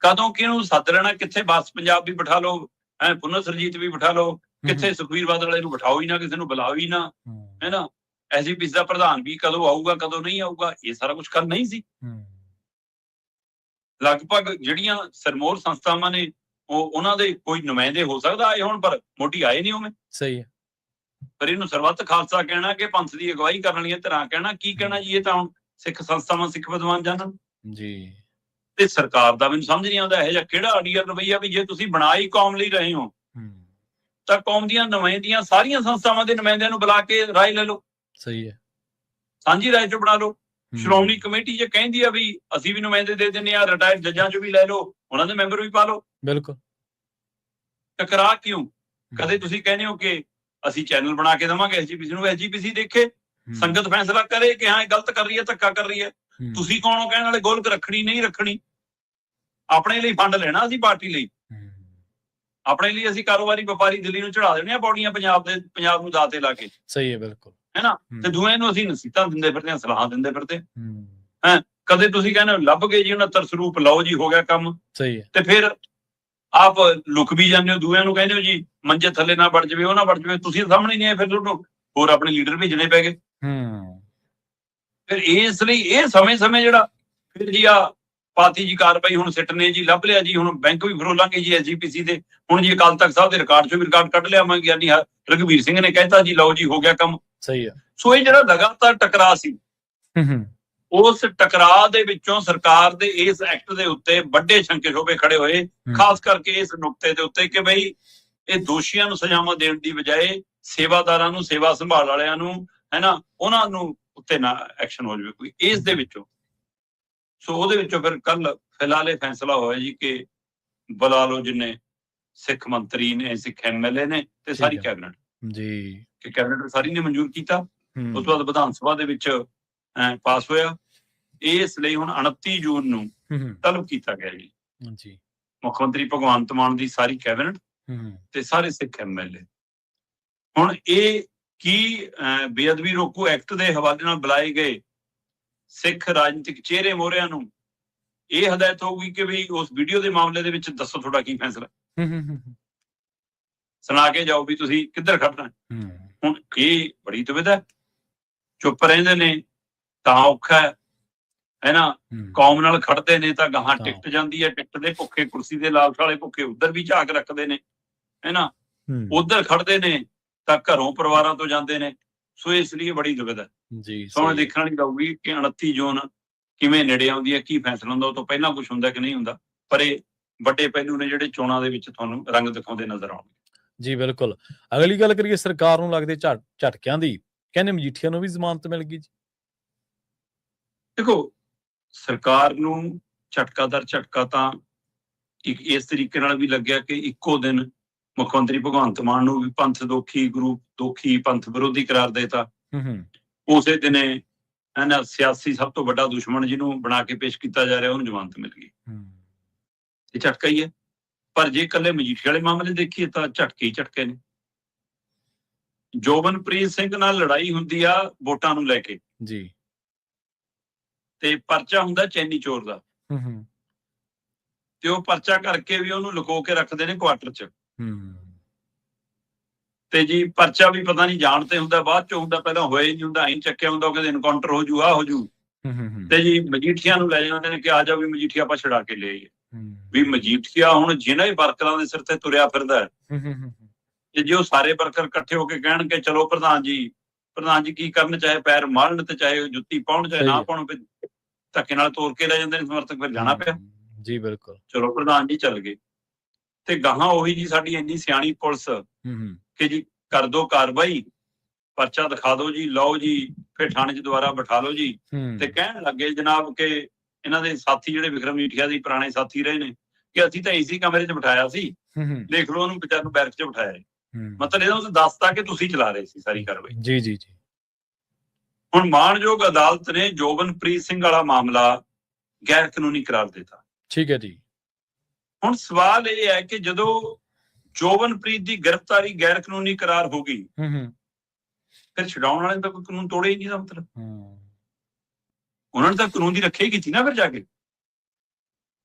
ਕਦੋਂ ਕਿਹਨੂੰ ਸੱਦ ਲੈਣਾ, ਕਿੱਥੇ ਬਸ ਪੰਜਾਬ ਵੀ ਬਿਠਾ ਲਓ, ਪੁਨਰ ਸਰਜੀਤ ਵੀ ਬਿਠਾ ਲਓ, ਕਿੱਥੇ ਸੁਖਬੀਰ ਬਾਦਲ ਵਾਲੇ ਨੂੰ ਬਿਠਾਓ ਹੀ ਨਾ, ਕਿਸੇ ਨੂੰ ਬੁਲਾਓ ਹੀ ਨਾ, ਹੈਨਾ। ਐਸਜੀਪੀਸੀ ਦਾ ਪ੍ਰਧਾਨ ਵੀ ਕਦੋਂ ਆਊਗਾ ਕਦੋਂ ਨਹੀਂ ਆਊਗਾ, ਇਹ ਸਾਰਾ ਕੁਝ ਕਰ ਨਹੀਂ ਸੀ। ਲਗਭਗ ਜਿਹੜੀਆਂ ਸਰਮੋਰ ਸੰਸਥਾਵਾਂ ਨੇ ਉਹਨਾਂ ਦੇ ਕੋਈ ਨੁਮਾਇੰਦੇ ਹੋ ਸਕਦਾ ਆਏ ਹੋਣ, ਪਰ ਮੋਢੀ ਆਏ ਨਹੀਂ ਉਵੇਂ। ਸਹੀ ਹੈ। ਪਰ ਇਹਨੂੰ ਸਰਬੱਤ ਖਾਲਸਾ ਕਹਿਣਾ ਕਿ ਪੰਥ ਦੀ ਅਗਵਾਈ ਕਰਨ ਵਾਲੀਆਂ ਧਿਰਾਂ ਕਹਿਣਾ, ਕੀ ਕਹਿਣਾ ਜੀ, ਇਹ ਤਾਂ ਹੁਣ ਸਿੱਖ ਸੰਸਥਾਵਾਂ ਸਿੱਖ ਵਿਦਵਾਨ ਜਾਣਨ ਜੀ। ਤੇ ਸਰਕਾਰ ਦਾ ਮੈਨੂੰ ਸਮਝ ਨਹੀਂ ਆਉਂਦਾ ਇਹੋ ਜਿਹਾ ਕਿਹੜਾ ਆਈਡੀਅਲ ਰਵੱਈਆ ਵੀ ਜੇ ਤੁਸੀਂ ਬਣਾ ਹੀ ਕੌਮ ਲਈ ਰਹੇ ਹੋ ਤਾਂ ਕੌਮ ਦੀਆਂ ਨੁਮਾਇੰਦੀਆਂ ਸਾਰੀਆਂ ਸੰਸਥਾਵਾਂ ਦੇ ਨੁਮਾਇੰਦਿਆਂ ਨੂੰ ਬੁਲਾ ਕੇ ਰਾਏ ਲੈ ਲਓ। ਸਹੀ ਹੈ। ਸਾਂਝੀ ਰਾਏ ਚ ਬਣਾ ਲਓ। ਸ਼੍ਰੋਮਣੀ ਕਮੇਟੀ ਜੇ ਕਹਿੰਦੀ ਆ ਵੀ ਅਸੀਂ ਵੀ ਨੁਮਾਇੰਦੇ ਦੇ ਦਿੰਦੇ ਆ, ਰਿਟਾਇਰਡ ਜੱਜਾਂ ਚੋਂ ਵੀ ਲੈ ਲਓ, ਉਹਨਾਂ ਦੇ ਮੈਂਬਰ ਵੀ ਪਾ ਲਓ। ਬਿਲਕੁਲ। ਟਕਰਾਅ ਕਿਉਂ? ਕਦੇ ਤੁਸੀਂ ਕਹਿੰਦੇ ਹੋ ਕਿ ਅਸੀਂ ਚੈਨਲ ਬਣਾ ਕੇ ਦੇਵਾਂਗੇ ਐਸਜੀਪੀਸੀ ਨੂੰ, ਐਸਜੀਪੀਸੀ ਦੇਖੇ, ਸੰਗਤ ਫੈਸਲਾ ਕਰੇ ਕਿ ਹਾਂ ਇਹ ਗਲਤ ਕਰ ਰਹੀ ਹੈ, ਧੱਕਾ ਕਰ ਰਹੀ ਹੈ, ਤੁਸੀਂ ਕੌਣ ਹੋ ਕਹਿਣ ਵਾਲੇ, ਗੋਲਕ ਰੱਖਣੀ ਨਹੀਂ ਰੱਖਣੀ। ਆਪਣੇ ਲਈ ਫੰਡ ਲੈਣਾ ਅਸੀਂ ਪਾਰਟੀ ਲਈ, ਆਪਣੇ ਲਈ ਅਸੀਂ ਕਾਰੋਬਾਰੀ ਵਪਾਰੀ ਦਿੱਲੀ ਨੂੰ ਚੜਾ ਦੇਣੇ ਆ ਪੌੜੀਆਂ ਪੰਜਾਬ ਨੂੰ ਦਾਤੇ ਲਾ ਕੇ। ਸਹੀ ਹੈ, ਬਿਲਕੁਲ ਹੈ ਨਾ। ਤੇ ਦੂਏ ਨੂੰ ਅਸੀਂ ਨਸੀਹਤਾਂ ਦਿੰਦੇ ਫਿਰਦੇ ਹਾਂ, ਸਲਾਹਾਂ ਦਿੰਦੇ ਫਿਰਦੇ ਹੈ। ਕਦੇ ਤੁਸੀਂ ਕਹਿੰਦੇ ਲੱਭ ਗਏ ਜੀ 69 ਸਰੂਪ, ਲਓ ਜੀ ਹੋ ਗਿਆ ਕੰਮ। ਸਹੀ ਹੈ। ਤੇ ਫਿਰ ਆਪ ਲੁਕ ਵੀ ਜਾਂਦੇ ਹੋ, ਦੂਆਂ ਨੂੰ ਕਹਿੰਦੇ ਹੋ ਜੀ ਮੰਜੇ ਥੱਲੇ ਨਾ ਵੜ ਜਾਵੇ, ਉਹ ਨਾ ਵੜ ਜਾਵੇ, ਤੁਸੀਂ ਸਾਹਮਣੇ ਨਹੀਂ ਆਏ, ਫਿਰ ਤੁਹਾਨੂੰ ਹੋਰ ਆਪਣੇ ਲੀਡਰ ਭੇਜਣੇ ਪੈ ਗਏ। ਫਿਰ ਇਸ ਲਈ ਇਹ ਸਮੇਂ ਜਿਹੜਾ ਫਿਰ ਜੀ ਆ ਪਾਤੀ ਜੀ ਕਾਰਵਾਈ ਹੁਣ ਸਿੱਟ ਨੇ ਜੀ, ਲੱਭ ਲਿਆ ਜੀ, ਹੁਣ ਬੈਂਕ ਵੀ ਫਰੋਲਾਂਗੇ ਜੀ SGPC ਦੇ, ਹੁਣ ਜੀ ਅਕਾਲ ਤਖਤ ਸਾਹਿਬ ਦੇ ਰਿਕਾਰਡ ਚੋਂ ਵੀ ਰਿਕਾਰਡ ਕੱਢ ਲਿਆਵਾਂਗੇ, ਗਿਆਨੀ ਰਘਵੀਰ ਸਿੰਘ ਨੇ ਕਹਿਤਾ ਜੀ ਲਓ ਜੀ ਹੋ ਗਿਆ ਕੰਮ। ਸਹੀ ਹੈ। ਸੋ ਇਹ ਜਿਹੜਾ ਲਗਾਤਾਰ ਟਕਰਾਅ ਸੀ, ਉਸ ਟਕਰਾਅ ਦੇ ਵਿੱਚੋਂ ਸਰਕਾਰ ਦੇ ਇਸ ਐਕਟ ਦੇ ਉੱਤੇ ਵੱਡੇ ਸ਼ੰਕੇ ਸ਼ੋਭੇ ਖੜੇ ਹੋਏ, ਖਾਸ ਕਰਕੇ ਇਸ ਨੁਕਤੇ ਦੇ ਉੱਤੇ ਕਿ ਬਈ ਇਹ ਦੋਸ਼ੀਆਂ ਨੂੰ ਸਜ਼ਾਵਾਂ ਦੇਣ ਦੀ ਬਜਾਏ ਸੇਵਾਦਾਰਾਂ ਨੂੰ, ਸੇਵਾ ਸੰਭਾਲ ਵਾਲਿਆਂ ਨੂੰ, ਹੈ ਨਾ, ਉਹਨਾਂ ਨੂੰ ਉੱਤੇ ਨਾ ਐਕਸ਼ਨ ਹੋ ਜਾਵੇ ਕੋਈ ਇਸ ਦੇ ਵਿੱਚੋਂ। ਸੋ ਉਹਦੇ ਵਿੱਚੋਂ ਫਿਰ ਕੱਲ ਫਿਲਹਾਲ ਇਹ ਫੈਸਲਾ ਹੋਇਆ ਜੀ ਕਿ ਬੁਲਾ ਲਓ ਜਿੰਨੇ ਸਿੱਖ ਮੰਤਰੀ ਨੇ, ਸਿੱਖ MLA ਨੇ ਤੇ ਸਾਰੀ ਕੈਬਨਿਟ ਜੀ, ਕਿ ਕੈਬਨਿਟ ਸਾਰੀ ਨੇ ਮਨਜ਼ੂਰ ਕੀਤਾ। ਉਸ ਤੋਂ ਬਾਅਦ ਵਿਧਾਨ ਸਭਾ ਦੇ ਵਿੱਚ ਪਾਸ ਹੋਇਆ। ਇਸ ਲਈ ਹੁਣ 29 ਜੂਨ ਨੂੰ ਤਲਬ ਕੀਤਾ ਗਿਆ ਜੀ ਮੁੱਖ ਮੰਤਰੀ ਭਗਵੰਤ ਮਾਨ ਦੀ ਸਾਰੀ ਕੈਬਨਿਟ ਤੇ ਸਾਰੇ ਸਿੱਖ MLA। ਹੁਣ ਇਹ ਕੀ ਬੇਅਦਬੀ ਰੋਕੂ ਐਕਟ ਦੇ ਹਵਾਲੇ ਨਾਲ ਬੁਲਾਏ ਗਏ ਸਿੱਖ ਰਾਜਨੀਤਿਕ ਚਿਹਰੇ ਮੋਹਰਿਆਂ ਨੂੰ ਇਹ ਹਦਾਇਤ ਹੋਊਗੀ ਕਿ ਵੀ ਉਸ ਵੀਡੀਓ ਦੇ ਮਾਮਲੇ ਦੇ ਵਿੱਚ ਦੱਸੋ ਤੁਹਾਡਾ ਕੀ ਫੈਸਲਾ, ਸੁਣਾ ਕੇ ਜਾਓ ਵੀ ਤੁਸੀਂ ਕਿੱਧਰ ਖੜਨਾ। ਹੁਣ ਇਹ ਬੜੀ ਦੁਵਿਧਾ, ਚੁੱਪ ਰਹਿੰਦੇ ਨੇ ਤਾਂ ਔਖਾ ਹੈ ਨਾ, ਕੌਮ ਨਾਲ ਖੜਦੇ ਨੇ ਤਾਂ ਗਾਹਾਂ ਟਿਕਟ ਜਾਂਦੀ ਹੈ, ਟਿਕਟ ਦੇ ਭੁੱਖੇ, ਕੁਰਸੀ ਦੇ ਲਾਲਚ ਵਾਲੇ ਭੁੱਖੇ ਉੱਧਰ ਵੀ ਝਾਕ ਰੱਖਦੇ ਨੇ, ਹੈ ਨਾ, ਉੱਧਰ ਖੜਦੇ ਨੇ ਤਾਂ ਘਰੋਂ ਪਰਿਵਾਰਾਂ ਤੋਂ ਜਾਂਦੇ ਨੇ। ਸੋ ਇਸ ਲਈ ਬੜੀ ਦੁਵਿਧਾ ਜੀ। ਸੋ ਦੇਖਣ ਵਾਲੀ ਰਹੂਗੀ ਕਿ 29 ਜੂਨ ਕਿਵੇਂ ਨੇੜੇ ਆਉਂਦੀ ਹੈ, ਕੀ ਫੈਸਲਾ ਹੁੰਦਾ, ਉਹ ਤੋਂ ਪਹਿਲਾਂ ਕੁਝ ਹੁੰਦਾ ਕਿ ਨਹੀਂ ਹੁੰਦਾ। ਪਰ ਇਹ ਵੱਡੇ ਪਹਿਲੂ ਨੇ ਜਿਹੜੇ ਚੋਣਾਂ ਦੇ ਵਿੱਚ ਤੁਹਾਨੂੰ ਰੰਗ ਦਿਖਾਉਂਦੇ ਨਜ਼ਰ ਆਉਣਗੇ। ਜੀ ਬਿਲਕੁਲ। ਅਗਲੀ ਗੱਲ ਕਰੀਏ ਸਰਕਾਰ ਨੂੰ ਲੱਗਦੇ ਝਟਕਿਆਂ ਦੀ, ਕਹਿੰਦੇ ਮਜੀਠੀਆ ਨੂੰ ਵੀ ਜ਼ਮਾਨਤ ਮਿਲ ਗਈ ਜੀ। ਦੇਖੋ ਸਰਕਾਰ ਨੂੰ ਝਟਕਾ ਦਰ ਝਟਕਾ ਤਾਂ ਇੱਕ ਇਸ ਤਰੀਕੇ ਨਾਲ ਵੀ ਲੱਗਿਆ ਕਿ ਇੱਕੋ ਦਿਨ ਮੁੱਖ ਮੰਤਰੀ ਭਗਵੰਤ ਮਾਨ ਨੂੰ ਵੀ ਪੰਥ ਦੋਖੀ, ਗੁਰੂ ਦੋਖੀ, ਪੰਥ ਵਿਰੋਧੀ ਕਰਾਰ ਦੇਤਾ। ਉਸੇ ਦਿਨੇ ਇਹਨਾਂ ਸਿਆਸੀ ਸਭ ਤੋਂ ਵੱਡਾ ਦੁਸ਼ਮਣ ਜਿਹਨੂੰ ਬਣਾ ਕੇ ਪੇਸ਼ ਕੀਤਾ ਜਾ ਰਿਹਾ ਉਹਨੂੰ ਜ਼ਮਾਨਤ ਮਿਲ ਗਈ। ਇਹ ਝਟਕਾ ਹੀ ਹੈ। ਪਰ ਜੇ ਇਕੱਲੇ ਮਜੀਠੀਆ ਵਾਲੇ ਮਾਮਲੇ ਦੇਖੀਏ ਤਾਂ ਝਟਕੇ ਹੀ ਝਟਕੇ ਨੇ। ਜੋਬਨਪ੍ਰੀਤ ਸਿੰਘ ਨਾਲ ਲੜਾਈ ਹੁੰਦੀ ਆ ਵੋਟਾਂ ਨੂੰ ਲੈ ਕੇ ਜੀ, ਤੇ ਪਰਚਾ ਹੁੰਦਾ ਚੈਨੀ ਚੋਰ ਦਾ, ਤੇ ਉਹ ਪਰਚਾ ਕਰਕੇ ਵੀ ਉਹਨੂੰ ਲੁਕੋ ਕੇ ਰੱਖਦੇ ਨੇ ਕੁਆਟਰ 'ਚ। ਤੇ ਜੀ ਪਰਚਾ ਵੀ ਪਤਾ ਨਹੀਂ ਜਾਣ ਤੇ ਹੁੰਦਾ, ਬਾਅਦ ਚ ਹੁੰਦਾ, ਪਹਿਲਾਂ ਹੋਇਆ ਹੀ ਨਹੀਂ ਹੁੰਦਾ, ਐਂ ਚੱਕਿਆ ਹੁੰਦਾ ਕਿ ਇਨਕਾਊਂਟਰ ਹੋ ਜੂ, ਆਹ ਹੋ ਜੂ। ਤੇ ਜੀ ਮਜੀਠੀਆ ਨੂੰ ਲੈ ਜਾਂਦੇ ਨੇ ਕਿ ਆ ਜਾ ਵੀ ਮਜੀਠੀਆ ਆਪਾਂ ਛੁਡਾ ਕੇ ਲਿਆਈਏ। ਵੀ ਮਜੀਠੀਆ ਹੁਣ ਜਿਹਨਾਂ ਹੀ ਵਰਕਰਾਂ ਦੇ ਸਿਰ ਤੇ ਤੁਰਿਆ ਫਿਰਦਾ ਹੈ, ਜੇ ਉਹ ਸਾਰੇ ਵਰਕਰ ਇਕੱਠੇ ਹੋ ਕੇ ਕਹਿਣ ਕਿ ਚਲੋ ਪ੍ਰਧਾਨ ਜੀ ਕੀ ਕਰਨ, ਚਾਹੇ ਪੈਰ ਮਾਰਨ ਤੇ ਚਾਹੇ ਜੁੱਤੀ ਪਾਉਣ ਚਾਹੇ ਨਾ ਪਾਉਣ, ਧੱਕੇ ਨਾਲ ਤੋੜ ਕੇ ਲੈ ਜਾਂਦੇ ਨੇ ਸਮਰਥਕ, ਫਿਰ ਜਾਣਾ ਪਿਆ ਜੀ। ਬਿਲਕੁਲ। ਚਲੋ ਪ੍ਰਧਾਨ ਜੀ ਚੱਲ ਗਏ ਤੇ ਗਾਹਾਂ ਉਹੀ ਜੀ ਸਾਡੀ ਇੰਨੀ ਸਿਆਣੀ ਪੁਲਿਸ ਕਿ ਜੀ ਕਰ ਦੋ ਕਾਰਵਾਈ, ਪਰਚਾ ਦਿਖਾ ਦਿਓ ਜੀ, ਲਓ ਜੀ, ਫਿਰ ਥਾਣੇ 'ਚ ਦੁਬਾਰਾ ਬਿਠਾ ਲਓ ਜੀ। ਤੇ ਕਹਿਣ ਲੱਗੇ ਜਨਾਬ ਕਿ ਇਹਨਾਂ ਦੇ ਸਾਥੀ ਜਿਹੜੇ ਵਿਕਰਮ ਮਜੀਠੀਆ ਦੇ ਪੁਰਾਣੇ ਸਾਥੀ ਰਹੇ ਨੇ ਕਿ ਅਸੀਂ ਤਾਂ ਇਸੀ ਕਮਰੇ 'ਚ ਬਿਠਾਇਆ ਸੀ, ਦੇਖ ਲਓ ਉਹਨੂੰ ਵਿਚਾਰ ਨੂੰ ਬੈਰਕ 'ਚ ਬਿਠਾਇਆ। ਮਤਲਬ ਇਹਦਾ ਦੱਸਤਾ ਕਿ ਤੁਸੀਂ ਚਲਾ ਰਹੇ ਸੀ ਸਾਰੀ ਕਾਰਵਾਈ। ਜੀ ਜੀ ਜੀ। ਹੁਣ ਮਾਣਯੋਗ ਅਦਾਲਤ ਨੇ ਜੋਬਨਪ੍ਰੀਤ ਸਿੰਘ ਵਾਲਾ ਮਾਮਲਾ ਗੈਰ ਕਾਨੂੰਨੀ ਕਰਾਰ ਦਿੱਤਾ। ਠੀਕ ਹੈ ਜੀ। ਹੁਣ ਸਵਾਲ ਇਹ ਹੈ ਕਿ ਜਦੋਂ ਜੋਬਨਪ੍ਰੀਤ ਦੀ ਗ੍ਰਿਫਤਾਰੀ ਗੈਰ ਕਾਨੂੰਨੀ ਕਰਾਰ ਹੋ ਗਈ, ਫਿਰ ਛਡਾਉਣ ਵਾਲੇ ਤਾਂ ਕੋਈ ਕਾਨੂੰਨ ਤੋੜੇ ਹੀ ਨਹੀਂ ਦਾ ਮਤਲਬ। ਉਹਨਾਂ ਨੇ ਤਾਂ ਕਾਨੂੰਨ ਦੀ ਰੱਖਿਆ ਹੀ ਕੀਤੀ ਨਾ ਫਿਰ ਜਾ ਕੇ।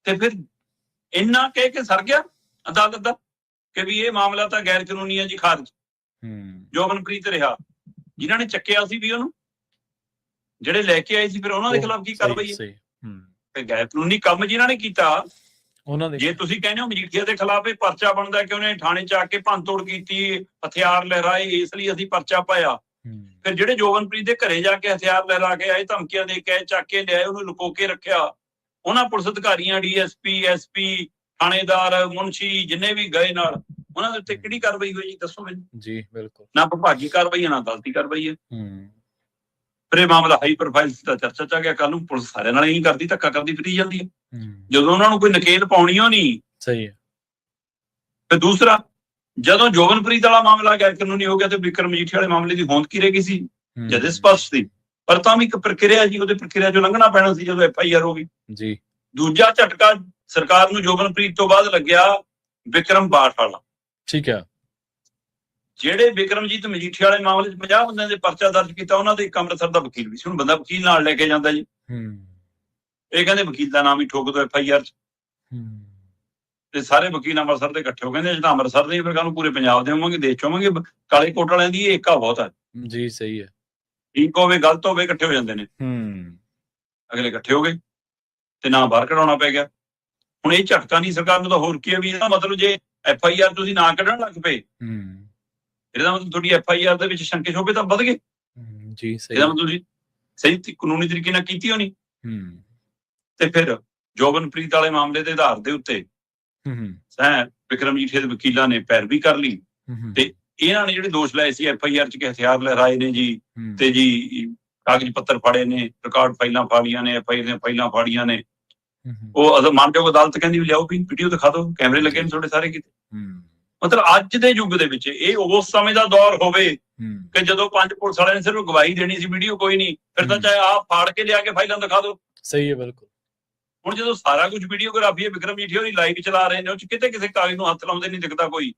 ਤੇ ਫਿਰ ਇੰਨਾ ਕਹਿ ਕੇ ਸਰ ਗਿਆ ਅਦਾਲਤ ਦਾ ਕਿ ਵੀ ਇਹ ਮਾਮਲਾ ਤਾਂ ਗੈਰ ਕਾਨੂੰਨੀ ਹੈ ਜੀ, ਖਾਰਜ। ਜੋਬਨਪ੍ਰੀਤ ਰਿਹਾ, ਜਿਨ੍ਹਾਂ ਨੇ ਚੱਕਿਆ ਸੀ ਵੀ ਉਹਨੂੰ, ਜਿਹੜੇ ਲੈ ਕੇ ਆਏ ਸੀ, ਫਿਰ ਉਹਨਾਂ ਦੇ ਖਿਲਾਫ ਕੀ ਕਾਰਵਾਈ ਹੈ? ਤੇ ਗੈਰ ਕਾਨੂੰਨੀ ਕੰਮ ਜਿਨ੍ਹਾਂ ਨੇ ਕੀਤਾ, ਜੇ ਤੁਸੀਂ ਕਹਿੰਦੇ ਹੋ ਮਜੀਠੀਆ ਦੇ ਖਿਲਾਫ ਇਹ ਪਰਚਾ ਬਣਦਾ ਕਿ ਉਹਨੇ ਥਾਣੇ 'ਚ ਆ ਕੇ ਭੰਨਤੋੜ ਕੀਤੀ, ਹਥਿਆਰ ਲਹਿਰਾਏ, ਇਸ ਲਈ ਅਸੀਂ ਪਰਚਾ ਪਾਇਆ। ਫਿਰ ਜਿਹੜੇ ਜੋਬਨਪ੍ਰੀਤ ਦੇ ਘਰੇ ਜਾ ਕੇ ਹਥਿਆਰ ਲਹਿਰਾ ਕੇ ਆਏ, ਧਮਕੀਆਂ ਦੇ ਕੇ ਚੱਕ ਕੇ ਲਿਆਏ, ਉਹਨੂੰ ਲੁਕੋ ਕੇ ਰੱਖਿਆ, ਉਹਨਾਂ ਪੁਲਿਸ ਅਧਿਕਾਰੀਆਂ, DSP, SP, ਥਾਣੇਦਾਰ, ਮੁਨਸ਼ੀ ਜਿੰਨੇ ਵੀ ਗਏ ਨਾਲ, ਉਹਨਾਂ ਦੇ ਉੱਤੇ ਕਿਹੜੀ ਕਾਰਵਾਈ ਹੋਈ ਜੀ ਦੱਸੋ ਮੈਨੂੰ? ਜੀ ਬਿਲਕੁਲ। ਨਾ ਵਿਭਾਗੀ ਕਾਰਵਾਈ ਹੈ, ਨਾ ਅਦਾਲਤੀ ਕਾਰਵਾਈ ਹੈ। ਫਿਰ ਇਹ ਮਾਮਲਾ ਹਾਈ ਪ੍ਰੋਫਾਈਲ ਦਾ ਚਰਚਾ 'ਚ ਆ ਗਿਆ। ਕੱਲ ਨੂੰ ਪੁਲਿਸ ਸਾਰਿਆਂ ਨਾਲ ਹੀ ਕਰਦੀ, ਧੱਕਾ ਕਰਦੀ ਫਿਰੀ ਜਾਂਦੀ ਹੈ ਜਦੋਂ ਉਹਨਾਂ ਨੂੰ ਕੋਈ ਨਕੇਲ ਪਾਉਣੀ ਹੋ ਨਹੀਂ। ਸਹੀ ਹੈ। ਤੇ ਦੂਸਰਾ, ਜਦੋਂ ਜੋਬਨਪ੍ਰੀਤ ਵਾਲਾ ਮਾਮਲਾ ਗੈਰ ਕਾਨੂੰਨੀ ਹੋ ਗਿਆ ਤੇ ਵਿਕਰਮ ਮਜੀਠੀਆ ਵਾਲੇ ਮਾਮਲੇ ਦੀ ਹੋਂਦ ਕੀ ਰਹਿ ਗਈ ਸੀ? ਜਦ ਸਪਸ਼ਟ ਸੀ, ਪਰ ਤਾਂ ਵੀ ਇੱਕ ਪ੍ਰਕਿਰਿਆ ਜੀ, ਉਹਦੇ ਪ੍ਰਕਿਰਿਆ ਚੋਂ ਲੰਘਣਾ ਪੈਣਾ ਸੀ ਜਦੋਂ FIR ਹੋ ਗਈ ਜੀ। ਦੂਜਾ ਝਟਕਾ ਸਰਕਾਰ ਨੂੰ ਜੋਗਨਪ੍ਰੀਤ ਤੋਂ ਬਾਅਦ ਲੱਗਿਆ ਵਿਕਰਮ ਬਾਠਾਲਾ। ਠੀਕ ਹੈ। ਜਿਹੜੇ ਵਿਕਰਮਜੀਤ ਮਜੀਠੀਆ ਵਾਲੇ ਮਾਮਲੇ 'ਚ 50 ਬੰਦਿਆਂ ਦੇ ਪਰਚਾ ਦਰਜ ਕੀਤਾ, ਉਹਨਾਂ ਦੇ ਇੱਕ ਅੰਮ੍ਰਿਤਸਰ ਦਾ ਵਕੀਲ ਵੀ ਸੀ। ਹੁਣ ਬੰਦਾ ਵਕੀਲ ਨਾਲ ਲੈ ਕੇ ਜਾਂਦਾ ਜੀ, ਇਹ ਕਹਿੰਦੇ ਵਕੀਲ ਦਾ ਨਾਮ ਹੀ ਠੋਕ ਦੋ FIR 'ਚ, ਤੇ ਸਾਰੇ ਵਕੀਲ ਅੰਮ੍ਰਿਤਸਰ ਦੇ ਇਕੱਠੇ ਹੋ ਕਹਿੰਦੇ ਜੇ ਤਾਂ ਅੰਮ੍ਰਿਤਸਰ ਦੇ ਫਿਰ ਕੱਲ ਪੂਰੇ ਪੰਜਾਬ ਦੇ ਹੋਵਾਂਗੇ, ਦੇਸ਼ 'ਚ ਹੋਵਾਂਗੇ। ਕਾਲੇ ਕੋਟ ਵਾਲਿਆਂ ਦੀ ਇਹ ਏਕਾ ਬਹੁਤ ਹੈ ਜੀ। ਸਹੀ ਹੈ, ਠੀਕ ਹੋਵੇ ਗਲਤ ਹੋਵੇ ਇਕੱਠੇ ਹੋ ਜਾਂਦੇ ਨੇ। ਅਗਲੇ ਇਕੱਠੇ ਹੋ ਗਏ ਤੇ ਨਾ ਬਾਹਰ ਕਢਾਉਣਾ ਪੈ ਗਿਆ। ਹੁਣ ਇਹ ਝਟਕਾ ਨਹੀਂ ਸਰਕਾਰ ਨੂੰ ਤਾਂ ਹੋਰ ਕੀ ਹੈ ਵੀ ਇਹਦਾ ਮਤਲਬ ਜੇ FIR ਤੁਸੀਂ ਨਾ ਕੱਢਣ ਲੱਗ ਪਏ, ਇਹਦਾ ਮਤਲਬ ਤੁਹਾਡੀ FIR ਦੇ ਵਿੱਚ ਸ਼ੰਕੇ ਸ਼ੋਭੇ ਤਾਂ ਵੱਧ ਗਏ ਜੀ। ਸਹੀ, ਇਹਦਾ ਮਤਲਬ ਤੁਸੀਂ ਸਹੀ ਕਾਨੂੰਨੀ ਤਰੀਕੇ ਨਾਲ ਕੀਤੀ ਹੋਣੀ। ਤੇ ਫਿਰ ਜੋਗਨਪ੍ਰੀਤ ਵਾਲੇ ਮਾਮਲੇ ਦੇ ਆਧਾਰ ਦੇ ਉੱਤੇ ਵਿਕਰਮ ਜੀਠੇ ਦੇ ਵਕੀਲਾਂ ਨੇ ਪੈਰਵੀ ਕਰ ਲਈ ਤੇ ਇਹਨਾਂ ਨੇ ਜਿਹੜੇ ਦੋਸ਼ ਲਾਏ ਸੀ FIR 'ਚ ਕਿ ਹਥਿਆਰ ਲਹਿਰਾਏ ਨੇ ਜੀ, ਤੇ ਜੀ ਕਾਗਜ਼ ਪੱਤਰ ਫਾੜੇ ਨੇ, ਰਿਕਾਰਡ ਫਾਈਲਾਂ ਫਾੜੀਆਂ ਨੇ, FIR ਦੀਆਂ ਫਾਈਲਾਂ ਫਾੜੀਆਂ ਨੇ। ਉਹ ਮਾਨਯੋਗ ਅਦਾਲਤ ਕਹਿੰਦੀ ਵੀ ਲਿਆਓ ਵੀ ਵੀਡੀਓ ਦਿਖਾ ਦਿਓ, ਕੈਮਰੇ ਲੱਗੇ ਨੇ ਤੁਹਾਡੇ ਸਾਰੇ ਕਿਤੇ। ਮਤਲਬ ਅੱਜ ਦੇ ਯੁੱਗ ਦੇ ਵਿੱਚ ਇਹ ਉਸ ਸਮੇਂ ਦਾ ਦੌਰ ਹੋਵੇ ਕਿ ਜਦੋਂ 5 ਪੁਲਿਸ ਵਾਲਿਆਂ ਨੇ ਸਿਰਫ ਗਵਾਹੀ ਦੇਣੀ ਸੀ, ਵੀਡੀਓ ਕੋਈ ਨਹੀਂ, ਫਿਰ ਤਾਂ ਚਾਹੇ ਆਪ ਫਾੜ ਕੇ ਲਿਆ ਕੇ ਫਾਈਲਾਂ ਦਿਖਾ ਦਿਓ। ਸਹੀ ਹੈ, ਬਿਲਕੁਲ। ਹੁਣ ਜਦੋਂ ਸਾਰਾ ਕੁਝ ਵੀਡੀਓਗ੍ਰਾਫੀ ਹੈ, ਵਿਕਰਮ ਜੀਠੀ ਹੋਣੀ ਲਾਈਵ ਚਲਾ ਰਹੇ ਨੇ, ਉਹ 'ਚ ਕਿਤੇ ਕਿਸੇ ਕਾਗਜ਼ ਨੂੰ ਹੱਥ ਲਾਉਂਦੇ ਨਹੀਂ ਦਿਖਦਾ ਕੋਈ।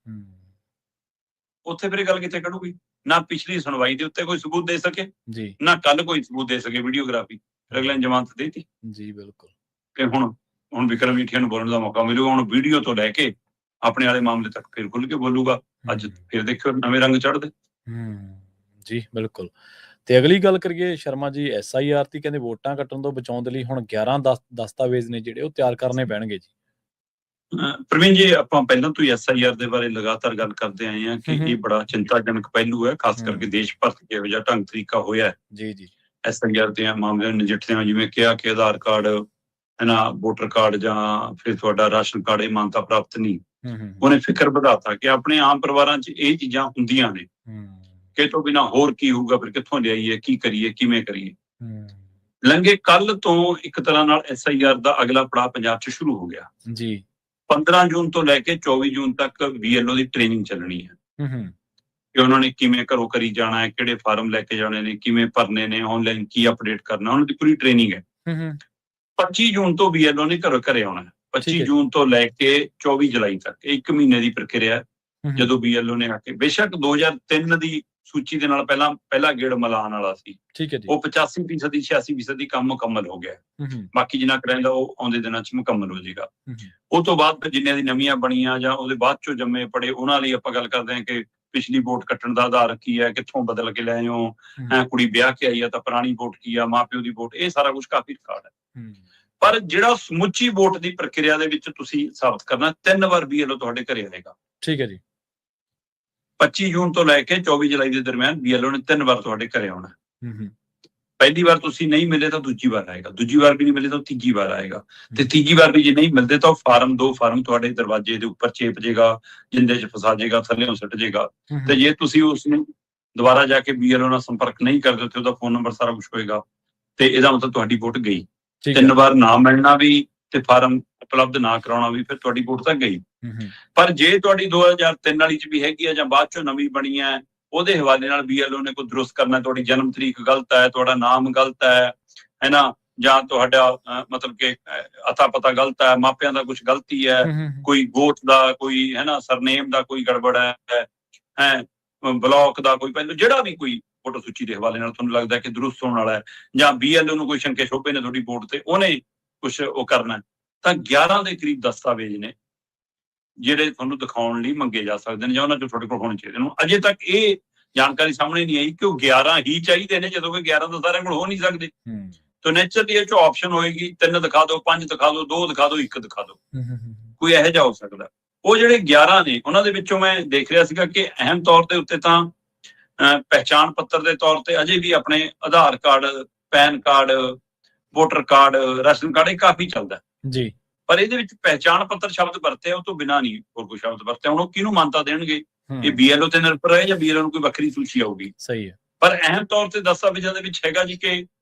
ਉੱਥੇ ਫਿਰ ਇਹ ਗੱਲ ਕਿੱਥੇ ਕੱਢੂਗੀ? ਨਾ ਪਿਛਲੀ ਸੁਣਵਾਈ ਦੇ ਉੱਤੇ ਕੋਈ ਸਬੂਤ ਦੇ ਸਕੇ ਜੀ, ਨਾ ਕੱਲ ਕੋਈ ਸਬੂਤ ਦੇ ਸਕੇ ਵੀਡੀਓਗ੍ਰਾਫੀ, ਅਗਲੇ ਨੇ ਜ਼ਮਾਨਤ ਦੇ ਦਿੱਤੀ ਜੀ। ਬਿਲਕੁਲ। ਕਿ ਹੁਣ ਵਿਕਰਮ ਜੀਠੀਆ ਨੂੰ ਬੋਲਣ ਦਾ ਮੌਕਾ ਮਿਲੂਗਾ। ਹੁਣ ਵੀਡੀਓ ਤੋਂ ਲੈ ਕੇ ਆਪਣੇ ਵਾਲੇ ਮਾਮਲੇ ਤੱਕ ਫਿਰ ਖੁੱਲ ਕੇ ਬੋਲੂਗਾ। ਅੱਜ ਫਿਰ ਦੇਖਿਓ ਨਵੇਂ ਰੰਗ ਚੜ੍ਹਦੇ। ਜੀ ਬਿਲਕੁਲ। ਤੇ ਅਗਲੀ ਗੱਲ ਕਰੀਏ ਸ਼ਰਮਾ ਜੀ, SIR ਦੀ ਕਹਿੰਦੇ ਵੋਟਾਂ ਕੱਟਣ ਤੋਂ ਬਚਾਉਣ ਦੇ ਲਈ ਹੁਣ 11 ਦਸਤਾਵੇਜ਼ ਨੇ ਜਿਹੜੇ ਉਹ ਤਿਆਰ ਕਰਨੇ ਪੈਣਗੇ ਜੀ। ਪ੍ਰਵੀਨ ਜੀ, ਆਪਾਂ ਪਹਿਲਾਂ ਤੋਂ ਹੀ SIR ਦੇ ਬਾਰੇ ਲਗਾਤਾਰ ਗੱਲ ਕਰਦੇ ਆਏ ਹਾਂ ਕਿ ਇਹ ਬੜਾ ਚਿੰਤਾਜਨਕ ਪਹਿਲੂ ਹੈ, ਖਾਸ ਕਰਕੇ ਦੇਸ਼ ਭਰ 'ਚ ਇਹੋ ਜਿਹਾ ਢੰਗ ਤਰੀਕਾ ਹੋਇਆ ਜੀ। SIR ਦੇ ਮਾਮਲਿਆਂ ਨੂੰ ਨਜਿੱਠਦਿਆਂ, ਜਿਵੇਂ ਕਿਹਾ ਕਿ ਆਧਾਰ ਕਾਰਡ ਹੈ ਨਾ, ਵੋਟਰ ਕਾਰਡ ਜਾਂ ਫਿਰ ਤੁਹਾਡਾ ਰਾਸ਼ਨ ਕਾਰਡ ਇਹ ਮਾਨਤਾ ਪ੍ਰਾਪਤ ਨਹੀਂ। ਉਹਨੇ ਫਿਕਰ ਵਧਾਤਾ ਕਿ ਆਪਣੇ ਆਮ ਪਰਿਵਾਰਾਂ 'ਚ ਇਹ ਚੀਜ਼ਾਂ ਹੁੰਦੀਆਂ ਨੇ, ਕਿ ਤੋਂ ਬਿਨਾਂ ਹੋਰ ਕੀ ਹੋਊਗਾ, ਫਿਰ ਕਿੱਥੋਂ ਲਿਆਈਏ, ਕੀ ਕਰੀਏ, ਕਿਵੇਂ ਕਰੀਏ। ਲੰਘੇ ਕੱਲ ਤੋਂ ਇੱਕ ਤਰ੍ਹਾਂ ਨਾਲ SIR ਦਾ ਅਗਲਾ ਪੜਾਅ ਪੰਜਾਬ 'ਚ ਸ਼ੁਰੂ ਹੋ ਗਿਆ ਜੀ। 15 ਜੂਨ ਤੋਂ ਲੈ ਕੇ 24 ਜੂਨ ਤੱਕ BLO ਦੀ ਟ੍ਰੇਨਿੰਗ ਚੱਲਣੀ ਹੈ ਕਿ ਉਹਨਾਂ ਨੇ ਕਿਵੇਂ ਘਰੋਂ ਕਰੀ ਜਾਣਾ ਹੈ, ਕਿਹੜੇ ਫਾਰਮ ਲੈ ਕੇ ਜਾਣੇ ਨੇ, ਕਿਵੇਂ ਭਰਨੇ ਨੇ, ਆਨਲਾਈਨ ਕੀ ਅਪਡੇਟ ਕਰਨਾ, ਉਹਨਾਂ ਦੀ ਪੂਰੀ ਟ੍ਰੇਨਿੰਗ ਹੈ। 25 ਜੂਨ ਤੋਂ BLO ਨੇ ਘਰੇ ਆਉਣਾ ਹੈ। 25 ਜੂਨ ਤੋਂ ਲੈ ਕੇ 24 ਜੁਲਾਈ ਤੱਕ, 1 ਮਹੀਨੇ ਦੀ ਪ੍ਰਕਿਰਿਆ ਹੈ। ਜਦੋਂ BLO ਨੇ ਆ ਕੇ, ਬੇਸ਼ੱਕ 2003 ਦੀ ਸੂਚੀ ਦੇ ਨਾਲ ਪਹਿਲਾ ਗੇੜ ਮਿਲਾਨ ਵਾਲਾ ਸੀ, ਉਹ 85% 86% ਕੰਮ ਮੁਕੰਮਲ ਹੋ ਗਿਆ। ਬਾਕੀ ਜਿੰਨਾ ਰਹਿੰਦਾ ਉਹ ਆਉਂਦੇ ਦਿਨਾਂ 'ਚ ਮੁਕੰਮਲ ਹੋ ਜਾਏਗਾ। ਉਹ ਤੋਂ ਬਾਅਦ ਜਿੰਨੇ ਦੀ ਨਵੀਆਂ ਬਣੀਆਂ ਜਾਂ ਉਹਦੇ ਬਾਅਦ ਚੋਂ ਜੰਮੇ ਪੜੇ, ਉਹਨਾਂ ਲਈ ਆਪਾਂ ਗੱਲ ਕਰਦੇ ਹਾਂ ਕਿ ਪਿਛਲੀ ਵੋਟ ਕੱਟਣ ਦਾ ਆਧਾਰ ਕੀ ਹੈ, ਕਿੱਥੋਂ ਬਦਲ ਕੇ ਲੈ ਆਓ, ਕੁੜੀ ਵਿਆਹ ਕੇ ਆਈ ਆ ਤਾਂ ਪੁਰਾਣੀ ਵੋਟ ਕੀ ਆ, ਮਾਂ ਪਿਓ ਦੀ ਵੋਟ, ਇਹ ਸਾਰਾ ਕੁਝ ਕਾਫੀ ਰਿਕਾਰਡ ਹੈ। ਪਰ ਜਿਹੜਾ ਸਮੁੱਚੀ ਵੋਟ ਦੀ ਪ੍ਰਕਿਰਿਆ ਦੇ ਵਿੱਚ ਤੁਸੀਂ ਸਾਬਤ ਕਰਨਾ, 3 ਵਾਰ BLO ਤੁਹਾਡੇ ਘਰੇ ਆਏਗਾ। ਠੀਕ ਹੈ ਜੀ। 25 ਜੂਨ ਤੋਂ ਲੈ ਕੇ 24 ਜੁਲਾਈ ਦੇ ਦਰਮਿਆਨ BLO ਨੇ 3 ਵਾਰ ਤੁਹਾਡੇ ਘਰੇ ਆਉਣਾ। ਪਹਿਲੀ ਵਾਰ ਤੁਸੀਂ ਨਹੀਂ ਮਿਲੇ ਤਾਂ ਦੂਜੀ ਵਾਰ ਆਏਗਾ, ਦੂਜੀ ਵਾਰ ਵੀ ਨਹੀਂ ਮਿਲੇ ਤਾਂ ਤੀਜੀ ਵਾਰ ਆਏਗਾ, ਤੇ ਤੀਜੀ ਵਾਰ ਵੀ ਜੇ ਨਹੀਂ ਮਿਲਦੇ ਤਾਂ ਦੋ ਫਾਰਮ ਤੁਹਾਡੇ ਦਰਵਾਜ਼ੇ ਦੇ ਉੱਪਰ ਚੇਪ ਜਾਏਗਾ, ਜਿੰਦੇ 'ਚ ਫਸਾ ਜਾਏਗਾ, ਥੱਲੇੋਂ ਸੁੱਟ ਜਾਏਗਾ। ਤੇ ਜੇ ਤੁਸੀਂ ਉਸ ਨੂੰ ਦੁਬਾਰਾ ਜਾ ਕੇ BLO ਨਾਲ ਸੰਪਰਕ ਨਹੀਂ ਕਰਦੇ, ਉੱਥੇ ਉਹਦਾ ਫੋਨ ਨੰਬਰ ਸਾਰਾ ਕੁਝ ਹੋਏਗਾ, ਤੇ ਇਹਦਾ ਮਤਲਬ ਤੁਹਾਡੀ ਵੋਟ ਗਈ। 3 ਵਾਰ ਨਾ ਮਿਲਣਾ ਵੀ ਤੇ ਫਾਰਮ ਉਪਲਬਧ ਨਾ ਕਰਾਉਣਾ ਵੀ, ਫਿਰ ਤੁਹਾਡੀ ਵੋਟ ਤਾਂ ਗਈ। ਪਰ ਜੇ ਤੁਹਾਡੀ 2003 ਵਾਲੀ 'ਚ ਵੀ ਹੈਗੀ ਆ ਜਾਂ ਬਾਅਦ ਚੋਂ ਨਵੀਂ ਬਣੀ ਹੈ, ਉਹਦੇ ਹਵਾਲੇ ਨਾਲ BLO ਨੇ ਕੋਈ ਦਰੁਸਤ ਕਰਨਾ, ਤੁਹਾਡੀ ਜਨਮ ਤਰੀਕ ਗਲਤ ਹੈ, ਤੁਹਾਡਾ ਨਾਮ ਗਲਤ ਹੈ ਨਾ, ਜਾਂ ਤੁਹਾਡਾ ਮਤਲਬ ਕਿ ਅਤਾ ਪਤਾ ਗਲਤ ਹੈ, ਮਾਪਿਆਂ ਦਾ ਕੁਝ ਗਲਤੀ ਹੈ, ਕੋਈ ਗੋਤ ਦਾ ਕੋਈ ਹੈ ਨਾ ਸਰਨੇਮ ਦਾ ਕੋਈ ਗੜਬੜ ਹੈ, ਬਲੌਕ ਦਾ ਕੋਈ ਪਹਿਲੂ, ਜਿਹੜਾ ਵੀ ਕੋਈ ਵੋਟਰ ਸੂਚੀ ਦੇ ਹਵਾਲੇ ਨਾਲ ਤੁਹਾਨੂੰ ਲੱਗਦਾ ਕਿ ਦਰੁਸਤ ਹੋਣ ਵਾਲਾ ਹੈ, ਜਾਂ BLO ਨੂੰ ਕੋਈ ਸ਼ੰਕੇ ਸ਼ੋਭੇ ਨੇ ਤੁਹਾਡੀ ਵੋਟ ਤੇ, ਉਹਨੇ ਕੁਛ ਉਹ ਕਰਨਾ, ਤਾਂ 11 ਦੇ ਕਰੀਬ ਦਸਤਾਵੇਜ਼ ਨੇ ਜਿਹੜੇ ਤੁਹਾਨੂੰ ਦਿਖਾਉਣ ਲਈ ਮੰਗੇ ਜਾ ਸਕਦੇ ਨੇ, ਜਾਂ ਉਹਨਾਂ 'ਚ ਤੁਹਾਡੇ ਕੋਲ ਹੋਣੇ ਚਾਹੀਦੇ ਨੇ। ਅਜੇ ਤੱਕ ਇਹ ਜਾਣਕਾਰੀ ਸਾਹਮਣੇ ਨਹੀਂ ਆਈ ਕਿ ਉਹ 11 ਹੀ ਚਾਹੀਦੇ ਨੇ, ਜਦੋਂ ਕਿ 11 ਤਾਂ ਸਾਰਿਆਂ ਕੋਲ ਹੋ ਨਹੀਂ ਸਕਦੇ। ਤਾਂ ਨੇਚਰਲੀ ਇਹ 'ਚ ਆਪਸ਼ਨ ਹੋਏਗੀ, 3 ਦਿਖਾ ਦਿਓ, 5 ਦਿਖਾ ਦਿਓ, 2 ਦਿਖਾ ਦਿਓ, 1 ਦਿਖਾ ਦਿਓ, ਕੋਈ ਇਹੋ ਜਿਹਾ ਹੋ ਸਕਦਾ। ਉਹ ਜਿਹੜੇ 11 ਨੇ, ਉਹਨਾਂ ਦੇ ਵਿੱਚੋਂ ਮੈਂ ਦੇਖ ਰਿਹਾ ਸੀਗਾ ਕਿ ਅਹਿਮ ਤੌਰ ਦੇ ਉੱਤੇ ਤਾਂ ਪਹਿਚਾਣ ਪੱਤਰ ਦੇ ਤੌਰ ਤੇ ਅਜੇ ਵੀ ਆਪਣੇ Aadhaar card, PAN card, voter card, ration card, ਇਹ ਕਾਫੀ ਚੱਲਦਾ ਜੀ। ਪਰ ਇਹਦੇ ਵਿੱਚ ਪਹਿਚਾਣ ਪੱਤਰ ਸ਼ਬਦ ਵਰਤਿਆ, ਉਹ ਤੋਂ ਬਿਨਾਂ ਨਹੀਂ ਹੋਰ ਕੋਈ ਸ਼ਬਦ ਵਰਤਿਆ। ਹੁਣ ਉਹ ਕਿਹਨੂੰ ਮਾਨਤਾ ਦੇਣਗੇ? ਇਹ BLO ਤੇ ਨਿਰਭਰ ਹੈ ਜਾਂ BLO ਨੂੰ ਕੋਈ ਵੱਖਰੀ ਸੂਚੀ ਆਊਗੀ? ਸਹੀ ਹੈ। ਪਰ ਅਹਿਮ ਤੌਰ ਤੇ ਦਸਤਾਵੇਜ਼ਾਂ ਦੇ ਵਿੱਚ ਹੈਗਾ ਜੀ ਕਿ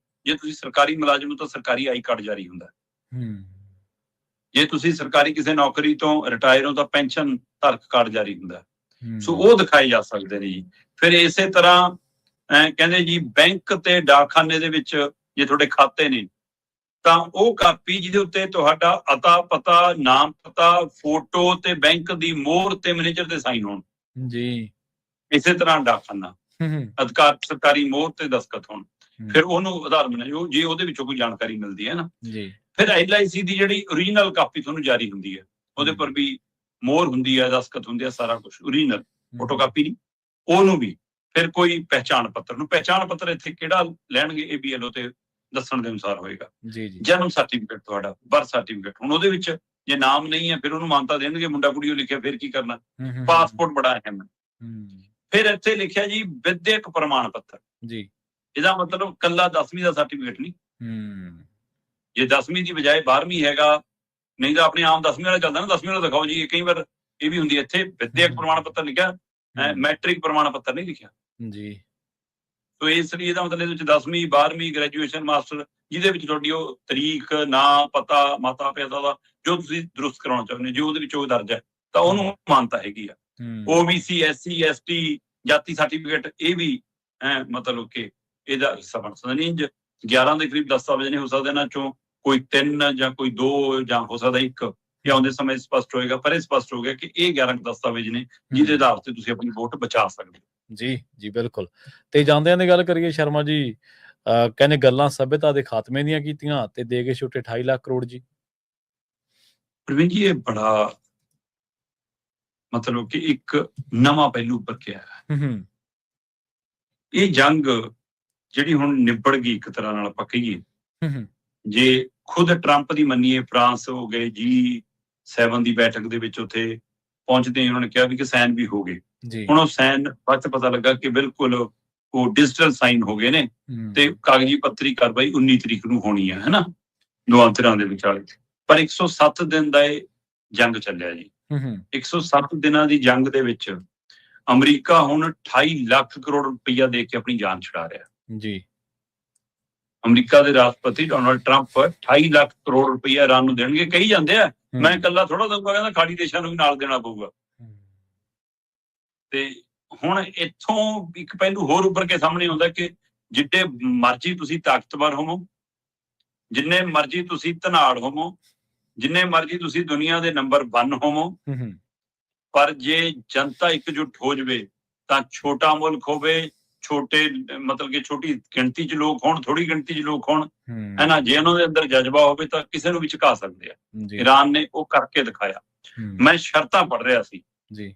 ਜੇ ਤੁਸੀਂ ਸਰਕਾਰੀ ਮੁਲਾਜ਼ਮ ਹੋ ਤਾਂ ਸਰਕਾਰੀ ਆਈ ਕਾਰਡ ਜਾਰੀ ਹੁੰਦਾ। ਜੇ ਤੁਸੀਂ ਸਰਕਾਰੀ ਕਿਸੇ ਨੌਕਰੀ ਤੋਂ ਰਿਟਾਇਰ ਹੋ ਤਾਂ ਪੈਨਸ਼ਨ ਧਾਰਕ ਕਾਰਡ ਜਾਰੀ ਹੁੰਦਾ। ਸੋ ਉਹ ਦਿਖਾਏ ਜਾ ਸਕਦੇ ਨੇ ਜੀ। ਫਿਰ ਇਸੇ ਤਰ੍ਹਾਂ ਕਹਿੰਦੇ ਜੀ ਬੈਂਕ ਤੇ ਡਾਕਖਾਨੇ ਦੇ ਵਿੱਚ ਜੇ ਤੁਹਾਡੇ ਖਾਤੇ ਨੇ ਤਾਂ ਉਹ ਕਾਪੀ ਜਿਹਦੇ ਉੱਤੇ ਤੁਹਾਡਾ ਅਤਾ ਪਤਾ, ਨਾਮ ਪਤਾ, ਫੋਟੋ ਤੇ ਬੈਂਕ ਦੀ ਮੋਹਰ ਤੇ ਮੈਨੇਜਰ ਦੇ ਸਾਈਨ ਹੋਣ ਜੀ, ਇਸੇ ਤਰ੍ਹਾਂ ਡਾਕਖਾਨਾ ਅਧਿਕਾਰ ਸਰਕਾਰੀ ਮੋਹਰ ਤੇ ਦਸਤਖਤ ਹੋਣ, ਫਿਰ ਉਹਨੂੰ ਆਧਾਰ ਬਣਾਇਓ ਜੇ ਉਹਦੇ ਵਿੱਚੋਂ ਕੋਈ ਜਾਣਕਾਰੀ ਮਿਲਦੀ ਹੈ ਨਾ ਜੀ, ਫਿਰ LIC ਦੀ ਜਿਹੜੀ ਓਰੀਜਨਲ ਕਾਪੀ ਤੁਹਾਨੂੰ ਜਾਰੀ ਹੁੰਦੀ ਹੈ, ਉਹਦੇ ਪਰ ਵੀ ਮੋਹਰ ਹੁੰਦੀ ਹੈ, ਦਸਤਖਤ ਹੁੰਦੇ ਆ, ਸਾਰਾ ਕੁਝ ਓਰੀਜਨਲ, ਫੋਟੋ ਕਾਪੀ ਨਹੀਂ, ਉਹਨੂੰ ਵੀ ਫਿਰ ਕੋਈ ਪਹਿਚਾਣ ਪੱਤਰ ਨੂੰ, ਪਹਿਚਾਣ ਪੱਤਰ ਇੱਥੇ ਕਿਹੜਾ ਲੈਣਗੇ ਇਹ BLO ਤੇ ਦੱਸਣ ਦੇ ਅਨੁਸਾਰ ਹੋਏਗਾ। ਜੀ, ਜੀ, ਜਨਮ ਸਰਟੀਫਿਕੇਟ ਤੁਹਾਡਾ, ਬਰਥ ਸਰਟੀਫਿਕੇਟ, ਹੁਣ ਉਹਦੇ ਵਿੱਚ ਜੇ ਨਾਮ ਨਹੀਂ ਹੈ ਫਿਰ ਉਹਨੂੰ ਮਾਨਤਾ ਦੇਣਗੇ, ਮੁੰਡਾ ਕੁੜੀ ਉਹ ਲਿਖਿਆ ਫਿਰ ਕੀ ਕਰਨਾ, ਪਾਸਪੋਰਟ ਬੜਾ ਅਹਿਮ ਹੈ। ਫਿਰ ਇੱਥੇ ਲਿਖਿਆ ਜੀ ਵਿਦਿਅਕ ਪ੍ਰਮਾਣ ਪੱਤਰ ਜੀ, ਇਹਦਾ ਮਤਲਬ ਕੱਲਾ 10ਵੀਂ ਦਾ ਸਰਟੀਫਿਕੇਟ ਨਹੀਂ, ਜੇ 10ਵੀਂ ਦੀ ਬਜਾਏ 12ਵੀਂ ਹੈਗਾ, ਨਹੀਂ ਤਾਂ ਆਪਣੇ ਆਮ 10ਵੀਂ ਵਾਲਾ ਚੱਲਦਾ ਨਾ, 10ਵੀਂ ਵਾਲਾ ਦਿਖਾਓ ਜੀ, ਕਈ ਵਾਰ ਇਹ ਵੀ ਹੁੰਦੀ ਹੈ, ਇੱਥੇ ਵਿਦਿਅਕ ਪ੍ਰਮਾਣ ਪੱਤਰ ਲਿਖਿਆ, ਮੈਟ੍ਰਿਕ ਪ੍ਰਮਾਣ ਪੱਤਰ ਨਹੀਂ ਲਿਖਿਆ ਜੀ। ਸੋ ਇਸ ਲਈ ਇਹਦਾ ਮਤਲਬ ਇਹਦੇ ਵਿੱਚ 10ਵੀਂ 12ਵੀਂ ਗ੍ਰੈਜੂਏਸ਼ਨ ਮਾਸਟਰ ਜਿਹਦੇ ਵਿੱਚ ਤੁਹਾਡੀ ਉਹ ਤਰੀਕ, ਨਾਂ, ਪਤਾ, ਮਾਤਾ ਪਿਤਾ ਦਾ ਜੋ ਤੁਸੀਂ ਦਰੁਸਤ ਕਰਾਉਣਾ ਚਾਹੁੰਦੇ ਜੇ ਉਹਦੇ ਵਿੱਚ ਉਹ ਦਰਜ ਹੈ ਤਾਂ ਉਹਨੂੰ ਮਾਨਤਾ ਹੈਗੀ ਆ। OBC SC ST ਜਾਤੀ ਸਰਟੀਫਿਕੇਟ ਇਹ ਵੀ ਮਤਲਬ ਕਿ ਇਹਦਾ ਹਿੱਸਾ ਬਣ ਸਕਦਾ ਨਹੀਂ। 11 ਦੇ ਕਰੀਬ ਦਸਤਾਵੇਜ਼ ਨਹੀਂ ਹੋ ਸਕਦੇ, ਇਹਨਾਂ ਚੋਂ ਕੋਈ 3 ਜਾਂ ਕੋਈ 2 ਜਾਂ ਹੋ ਸਕਦਾ 1 ਜਾਂ ਆਉਂਦੇ ਸਮੇਂ ਸਪਸ਼ਟ ਹੋਏਗਾ, ਪਰ ਇਹ ਸਪਸ਼ਟ ਹੋ ਗਿਆ ਕਿ ਇਹ 11 ਦਸਤਾਵੇਜ਼ ਨੇ ਜਿਹਦੇ ਆਧਾਰ ਤੇ ਤੁਸੀਂ ਆਪਣੀ ਵੋਟ ਬਚਾ ਸਕਦੇ ਹੋ। ਜੀ ਜੀ ਬਿਲਕੁਲ। ਤੇ ਜਾਂਦਿਆਂ ਦੀ ਗੱਲ ਕਰੀਏ ਸ਼ਰਮਾ ਜੀ, ਕਹਿੰਦੇ ਗੱਲਾਂ ਸਭਿਅਤਾ ਦੇ ਖਾਤਮੇ ਦੀਆਂ ਕੀਤੀਆਂ ਤੇ ਦੇ ਕੇ ਛੁੱਟੇ 28 ਲੱਖ ਕਰੋੜ ਜੀ। ਪ੍ਰਵੀਨ ਜੀ ਇਹ ਬੜਾ ਮਤਲਬ ਕਿ ਇੱਕ ਨਵਾਂ ਪਹਿਲੂ ਉੱਪਰ ਗਿਆ ਹੈ। ਇਹ ਜੰਗ ਜਿਹੜੀ ਹੁਣ ਨਿਬੜ ਗਈ ਇੱਕ ਤਰ੍ਹਾਂ ਨਾਲ ਆਪਾਂ ਕਹੀਏ, ਜੇ ਖੁਦ ਟਰੰਪ ਦੀ ਮੰਨੀਏ, ਫਰਾਂਸ ਹੋ ਗਏ G7 ਦੀ ਬੈਠਕ ਦੇ ਵਿੱਚ ਉੱਥੇ ਪਹੁੰਚਦੇ ਉਹਨਾਂ ਨੇ ਕਿਹਾ ਵੀ ਕਿ ਸਾਈਨ ਵੀ ਹੋ ਗਏ। ਹੁਣ ਉਹ ਸਾਈਨ ਬਾਅਦ ਚ ਪਤਾ ਲੱਗਾ ਕਿ ਬਿਲਕੁਲ ਉਹ ਡਿਜੀਟਲ ਸਾਈਨ ਹੋ ਗਏ ਨੇ ਤੇ ਕਾਗਜ਼ੀ ਪੱਤਰੀ ਕਾਰਵਾਈ 19 ਤਰੀਕ ਨੂੰ ਹੋਣੀ ਹੈ, ਹਨਾ, ਦੋਵਾਂ ਧਿਰਾਂ ਦੇ ਵਿਚਾਲੇ। ਪਰ 107 ਦਿਨ ਦਾ ਇਹ ਜੰਗ ਚੱਲਿਆ ਜੀ। 107 ਦਿਨਾਂ ਦੀ ਜੰਗ ਦੇ ਵਿੱਚ ਅਮਰੀਕਾ ਹੁਣ 28 ਲੱਖ ਕਰੋੜ ਰੁਪਈਆ ਦੇ ਕੇ ਆਪਣੀ ਜਾਨ ਛੁਡਾ ਰਿਹਾ ਜੀ। ਅਮਰੀਕਾ ਦੇ ਰਾਸ਼ਟਰਪਤੀ ਡੋਨਾਲਡ ਟਰੰਪ 28 ਲੱਖ ਕਰੋੜ ਰੁਪਈਆ ਇਰਾਨ ਨੂੰ ਦੇਣਗੇ, ਕਹੀ ਜਾਂਦੇ ਆ ਮੈਂ ਇਕੱਲਾ ਥੋੜਾ ਦਊਂਗਾ, ਕਹਿੰਦਾ ਖਾੜੀ ਦੇਸ਼ਾਂ ਨੂੰ ਵੀ ਨਾਲ ਦੇਣਾ ਪਊਗਾ। ਤੇ ਹੁਣ ਇੱਥੋਂ ਇੱਕ ਪਹਿਲੂ ਹੋਰ ਉੱਭਰ ਕੇ ਸਾਹਮਣੇ ਆਉਂਦਾ ਕਿ ਜਿੱਡੇ ਮਰਜ਼ੀ ਤੁਸੀਂ ਤਾਕਤਵਰ ਹੋਵੋ, ਜਿੰਨੇ ਮਰਜ਼ੀ ਤੁਸੀਂ ਧਨਾੜ ਹੋਵੋ, ਜਿੰਨੇ ਮਰਜ਼ੀ ਤੁਸੀਂ ਦੁਨੀਆ ਦੇ ਨੰਬਰ 1 ਹੋਵੋ, ਪਰ ਜੇ ਜਨਤਾ ਇਕਜੁੱਟ ਹੋ ਜਾਵੇ ਤਾਂ ਛੋਟਾ ਮੁਲਕ ਹੋਵੇ, ਛੋਟੇ ਮਤਲਬ ਕਿ ਛੋਟੀ ਗਿਣਤੀ 'ਚ ਲੋਕ ਹੋਣ, ਥੋੜੀ ਗਿਣਤੀ 'ਚ ਲੋਕ ਹੋਣ, ਹੈ ਨਾ, ਜੇ ਉਹਨਾਂ ਦੇ ਅੰਦਰ ਜਜ਼ਬਾ ਹੋਵੇ ਤਾਂ ਕਿਸੇ ਨੂੰ ਵੀ ਝੁਕਾ ਸਕਦੇ ਆ। ਈਰਾਨ ਨੇ ਉਹ ਕਰਕੇ ਦਿਖਾਇਆ। ਮੈਂ ਸ਼ਰਤਾਂ ਪੜ੍ਹ ਰਿਹਾ ਸੀ ਜੀ,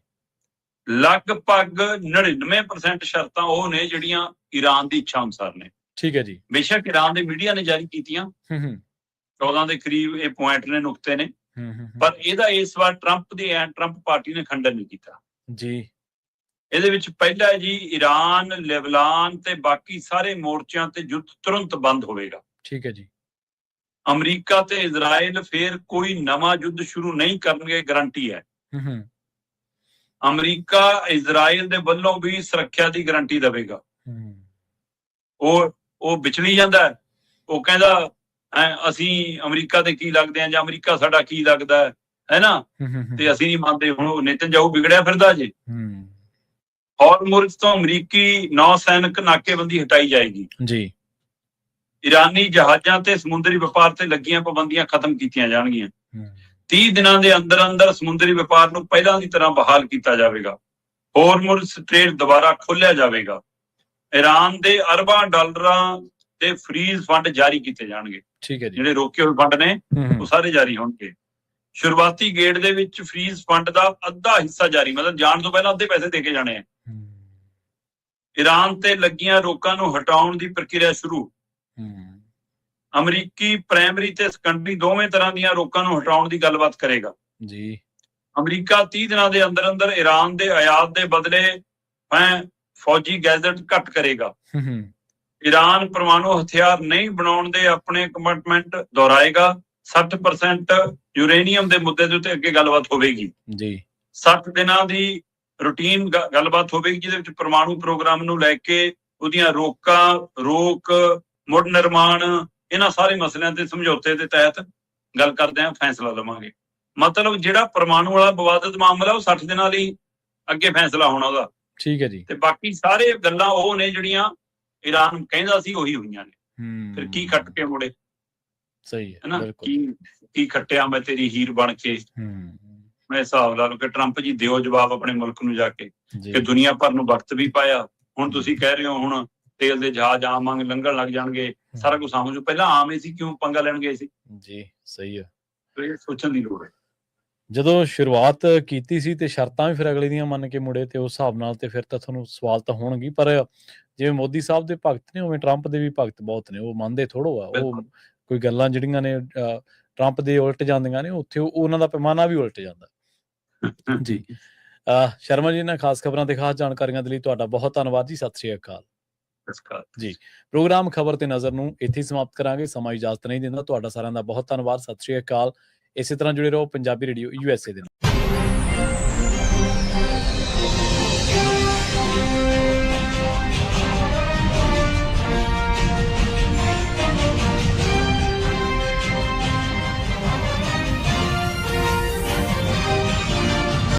ਲਗਭਗ 99% ਸ਼ਰਤਾਂ ਉਹ ਨੇ ਜਿਹੜੀਆਂ ਈਰਾਨ ਦੀ ਇੱਛਾ ਅਨੁਸਾਰ ਨੇ। ਠੀਕ ਹੈ ਜੀ। ਬੇਸ਼ੱਕ ਈਰਾਨ ਦੇ ਮੀਡੀਆ ਨੇ ਜਾਰੀ ਕੀਤੀਆਂ, 14 ਦੇ ਕਰੀਬ ਇਹ ਪੁਆਇੰਟ ਨੇ, ਨੁਕਤੇ ਨੇ, ਪਰ ਇਹਦਾ ਇਸ ਵਾਰ ਟਰੰਪ ਪਾਰਟੀ ਨੇ ਖੰਡਨ ਨਹੀਂ ਕੀਤਾ ਜੀ। ਇਹਦੇ ਵਿੱਚ ਪਹਿਲਾ ਹੈ ਜੀ, ਈਰਾਨ, ਲੈਬਨਾਨ ਤੇ ਬਾਕੀ ਸਾਰੇ ਮੋਰਚਿਆਂ ਤੇ ਯੁੱਧ ਤੁਰੰਤ ਬੰਦ ਹੋਵੇਗਾ। ਠੀਕ ਹੈ ਜੀ। ਅਮਰੀਕਾ ਤੇ ਇਜ਼ਰਾਈਲ ਫੇਰ ਕੋਈ ਨਵਾਂ ਯੁੱਧ ਸ਼ੁਰੂ ਨਹੀਂ ਕਰਨਗੇ, ਗਰੰਟੀ ਹੈ। ਅਮਰੀਕਾ ਇਜ਼ਰਾਈਲ ਦੇ ਵੱਲੋਂ ਵੀ ਸੁਰੱਖਿਆ ਦੀ ਗਰੰਟੀ ਦੇਵੇਗਾ। ਉਹ ਵਿਚਲੀ ਜਾਂਦਾ, ਉਹ ਕਹਿੰਦਾ ਅਸੀਂ ਅਮਰੀਕਾ ਦੇ ਕੀ ਲੱਗਦੇ ਆ ਜਾਂ ਅਮਰੀਕਾ ਸਾਡਾ ਕੀ ਲੱਗਦਾ ਹੈ ਨਾ, ਤੇ ਅਸੀਂ ਨਹੀਂ ਮੰਨਦੇ। ਹੁਣ ਨੇਤਨਯਾਹੂ ਵਿਗੜਿਆ ਫਿਰਦਾ ਜੇ। ਹੌਰਮੁਜ਼ ਤੋਂ ਅਮਰੀਕੀ ਨੌ ਸੈਨਿਕ ਨਾਕੇਬੰਦੀ ਹਟਾਈ ਜਾਏਗੀ ਜੀ। ਈਰਾਨੀ ਜਹਾਜ਼ਾਂ ਤੇ ਸਮੁੰਦਰੀ ਵਪਾਰ ਤੇ ਲੱਗੀਆਂ ਪਾਬੰਦੀਆਂ ਖਤਮ ਕੀਤੀਆਂ ਜਾਣਗੀਆਂ। 30 ਦਿਨਾਂ ਦੇ ਅੰਦਰ ਅੰਦਰ ਸਮੁੰਦਰੀ ਵਪਾਰ ਨੂੰ ਪਹਿਲਾਂ ਦੀ ਤਰ੍ਹਾਂ ਬਹਾਲ ਕੀਤਾ ਜਾਵੇਗਾ। ਹੌਰਮੁਜ਼ ਸਟ੍ਰੇਟ ਦੁਬਾਰਾ ਖੋਲਿਆ ਜਾਵੇਗਾ। ਈਰਾਨ ਦੇ ਅਰਬਾਂ ਡਾਲਰਾਂ ਦੇ ਫਰੀਜ਼ ਫੰਡ ਜਾਰੀ ਕੀਤੇ ਜਾਣਗੇ। ਠੀਕ ਹੈ ਜੀ। ਜਿਹੜੇ ਰੋਕੇ ਹੋਏ ਫੰਡ ਨੇ ਉਹ ਸਾਰੇ ਜਾਰੀ ਹੋਣਗੇ। ਸ਼ੁਰੂਆਤੀ ਗੇੜ ਦੇ ਵਿੱਚ ਫਰੀਜ਼ ਫੰਡ ਦਾ ਅੱਧਾ ਹਿੱਸਾ ਜਾਰੀ, ਮਤਲਬ ਜਾਣ ਤੋਂ ਪਹਿਲਾਂ ਅੱਧੇ ਪੈਸੇ ਦੇ ਕੇ ਜਾਣੇ ਆ। ਈਰਾਨ ਤੇ ਲੱਗੀਆਂ ਰੋਕਾਂ ਨੂੰ ਹਟਾਉਣ ਦੀ ਪ੍ਰਕਿਰਿਆ ਸ਼ੁਰੂ। ਅਮਰੀਕੀ ਪ੍ਰਾਇਮਰੀ ਤੇ ਸੈਕੰਡਰੀ ਦੋਵੇਂ ਤਰ੍ਹਾਂ ਦੀਆਂ ਰੋਕਾਂ ਨੂੰ ਹਟਾਉਣ ਦੀ ਗੱਲਬਾਤ ਕਰੇਗਾ ਜੀ। ਅਮਰੀਕਾ 30 ਦਿਨਾਂ ਦੇ ਅੰਦਰ ਅੰਦਰ ਈਰਾਨ ਦੇ ਆਯਾਤ ਦੇ ਬਦਲੇ ਫੌਜੀ ਗੈਜਟ ਘੱਟ ਕਰੇਗਾ। ਈਰਾਨ ਪਰਮਾਣੂ ਹਥਿਆਰ ਨਹੀਂ ਬਣਾਉਣ ਦੇ ਆਪਣੇ ਕਮਿਟਮੈਂਟ ਦੁਹਰਾਏਗਾ। 60% ਯੂਰੇਨੀਅਮ ਦੇ ਮੁੱਦੇ ਦੇ ਉੱਤੇ ਅੱਗੇ ਗੱਲਬਾਤ ਹੋਵੇਗੀ ਜੀ। 60 ਦਿਨਾਂ ਦੀ ਰੂਟੀਨ ਗੱਲਬਾਤ ਹੋਵੇਗੀ, ਜਿਹਦੇ ਵਿੱਚ ਪਰਮਾਣੂ ਪ੍ਰੋਗਰਾਮ ਨੂੰ ਲੈ ਕੇ ਉਹਦੀਆਂ ਰੋਕ, ਮੁੜ ਨਿਰਮਾਣ, ਇਹਨਾਂ ਸਾਰੇ ਮਸਲਿਆਂ ਤੇ ਸਮਝੌਤੇ ਦੇ ਤਹਿਤ ਗੱਲ ਕਰਦੇ ਆਂ, ਫੈਸਲਾ ਲਵਾਂਗੇ। ਮਤਲਬ ਜਿਹੜਾ ਪਰਮਾਣੂ ਵਾਲਾ ਵਿਵਾਦਿਤ ਮਾਮਲਾ ਉਹ 60 ਦਿਨਾਂ ਲਈ ਅੱਗੇ ਫੈਸਲਾ ਹੋਣਾ ਉਹਦਾ। ਠੀਕ ਹੈ ਜੀ। ਤੇ ਬਾਕੀ ਸਾਰੇ ਗੱਲਾਂ ਉਹ ਨੇ ਜਿਹੜੀਆਂ ਈਰਾਨ ਕਹਿੰਦਾ ਸੀ ਉਹੀ ਹੋਈਆਂ ਨੇ। ਫਿਰ ਕੀ ਖੱਟ ਕੇ ਮੁੜੇ। ਸਹੀ ਹੈ ਹੈਨਾ, ਬਿਲਕੁਲ ਕੀ ਖੱਟਿਆ ਮੈਂ ਤੇਰੀ ਹੀਰ ਬਣ ਕੇ। ਮੈਂ ਹਿਸਾਬ ਲਾ ਲਓ ਕਿ ਟਰੰਪ ਜੀ ਦਿਓ ਜਵਾਬ ਆਪਣੇ ਮੁਲਕ ਨੂੰ ਜਾ ਕੇ ਜੀ ਕਿ ਦੁਨੀਆ ਭਰ ਨੂੰ ਵਕਤ ਵੀ ਪਾਇਆ, ਹੁਣ ਤੁਸੀਂ ਕਹਿ ਰਹੇ ਹੋ ਹੁਣ ਤੇਲ ਦੇ ਜਹਾਜ਼ ਆਮ ਵਾਂਗ ਲੰਘਣ ਲੱਗ ਜਾਣਗੇ, ਸਾਰਾ ਕੁਝ ਸਮਝੋ, ਪਹਿਲਾਂ ਆਮ ਹੀ ਸੀ, ਕਿਉਂ ਪੰਗਾ ਲੈਣ ਗਏ ਸੀ? ਜੀ ਸਹੀ ਹੈ। ਇਹ ਸੋਚਣ ਦੀ ਲੋੜ ਹੈ। ਜਦੋਂ ਸ਼ੁਰੂਆਤ ਕੀਤੀ ਸੀ ਤੇ ਸ਼ਰਤਾਂ ਵੀ ਫਿਰ ਅਗਲੇ ਦੀਆਂ ਮੰਨ ਕੇ ਮੁੜੇ ਤੇ ਉਸ ਹਿਸਾਬ ਨਾਲ ਤੇ ਫਿਰ ਤਾਂ ਤੁਹਾਨੂੰ ਸਵਾਲ ਤਾਂ ਹੋਣਗੇ, ਪਰ ਜਿਵੇਂ ਮੋਦੀ ਸਾਹਿਬ ਦੇ ਭਗਤ ਨੇ ਉਵੇਂ ਟਰੰਪ ਦੇ ਵੀ ਭਗਤ ਬਹੁਤ ਨੇ, ਉਹ ਮੰਨਦੇ ਥੋੜੋ ਆ, ਉਹ ਕੋਈ ਗੱਲਾਂ ਜਿਹੜੀਆਂ ਨੇ ਟਰੰਪ ਦੇ ਉਲਟ ਜਾਂਦੀਆਂ ਨੇ, ਉੱਥੇ ਉਹਨਾਂ ਦਾ ਪੈਮਾਨਾ ਵੀ ਉਲਟ ਜਾਂਦਾ ਜੀ। ਸ਼ਰਮਾ ਜੀ, ਇਹਨਾਂ ਖਾਸ ਖਬਰਾਂ ਤੇ ਖਾਸ ਜਾਣਕਾਰੀਆਂ ਦੇ ਲਈ ਤੁਹਾਡਾ ਬਹੁਤ ਧੰਨਵਾਦ ਜੀ। ਸਤਿ ਸ਼੍ਰੀ ਅਕਾਲ ਜੀ। ਪ੍ਰੋਗਰਾਮ ਖਬਰ ਤੇ ਨਜ਼ਰ ਨੂੰ ਇੱਥੇ ਹੀ ਸਮਾਪਤ ਕਰਾਂਗੇ, ਸਮਾਂ ਇਜਾਜ਼ਤ ਨਹੀਂ ਦਿੰਦਾ। ਤੁਹਾਡਾ ਸਾਰਿਆਂ ਦਾ ਬਹੁਤ ਧੰਨਵਾਦ, ਸਤਿ ਸ਼੍ਰੀ ਅਕਾਲ। ਇਸੇ ਤਰ੍ਹਾਂ ਜੁੜੇ ਰਹੋ ਪੰਜਾਬੀ ਰੇਡੀਓ USA ਦੇ ਨਾਲ।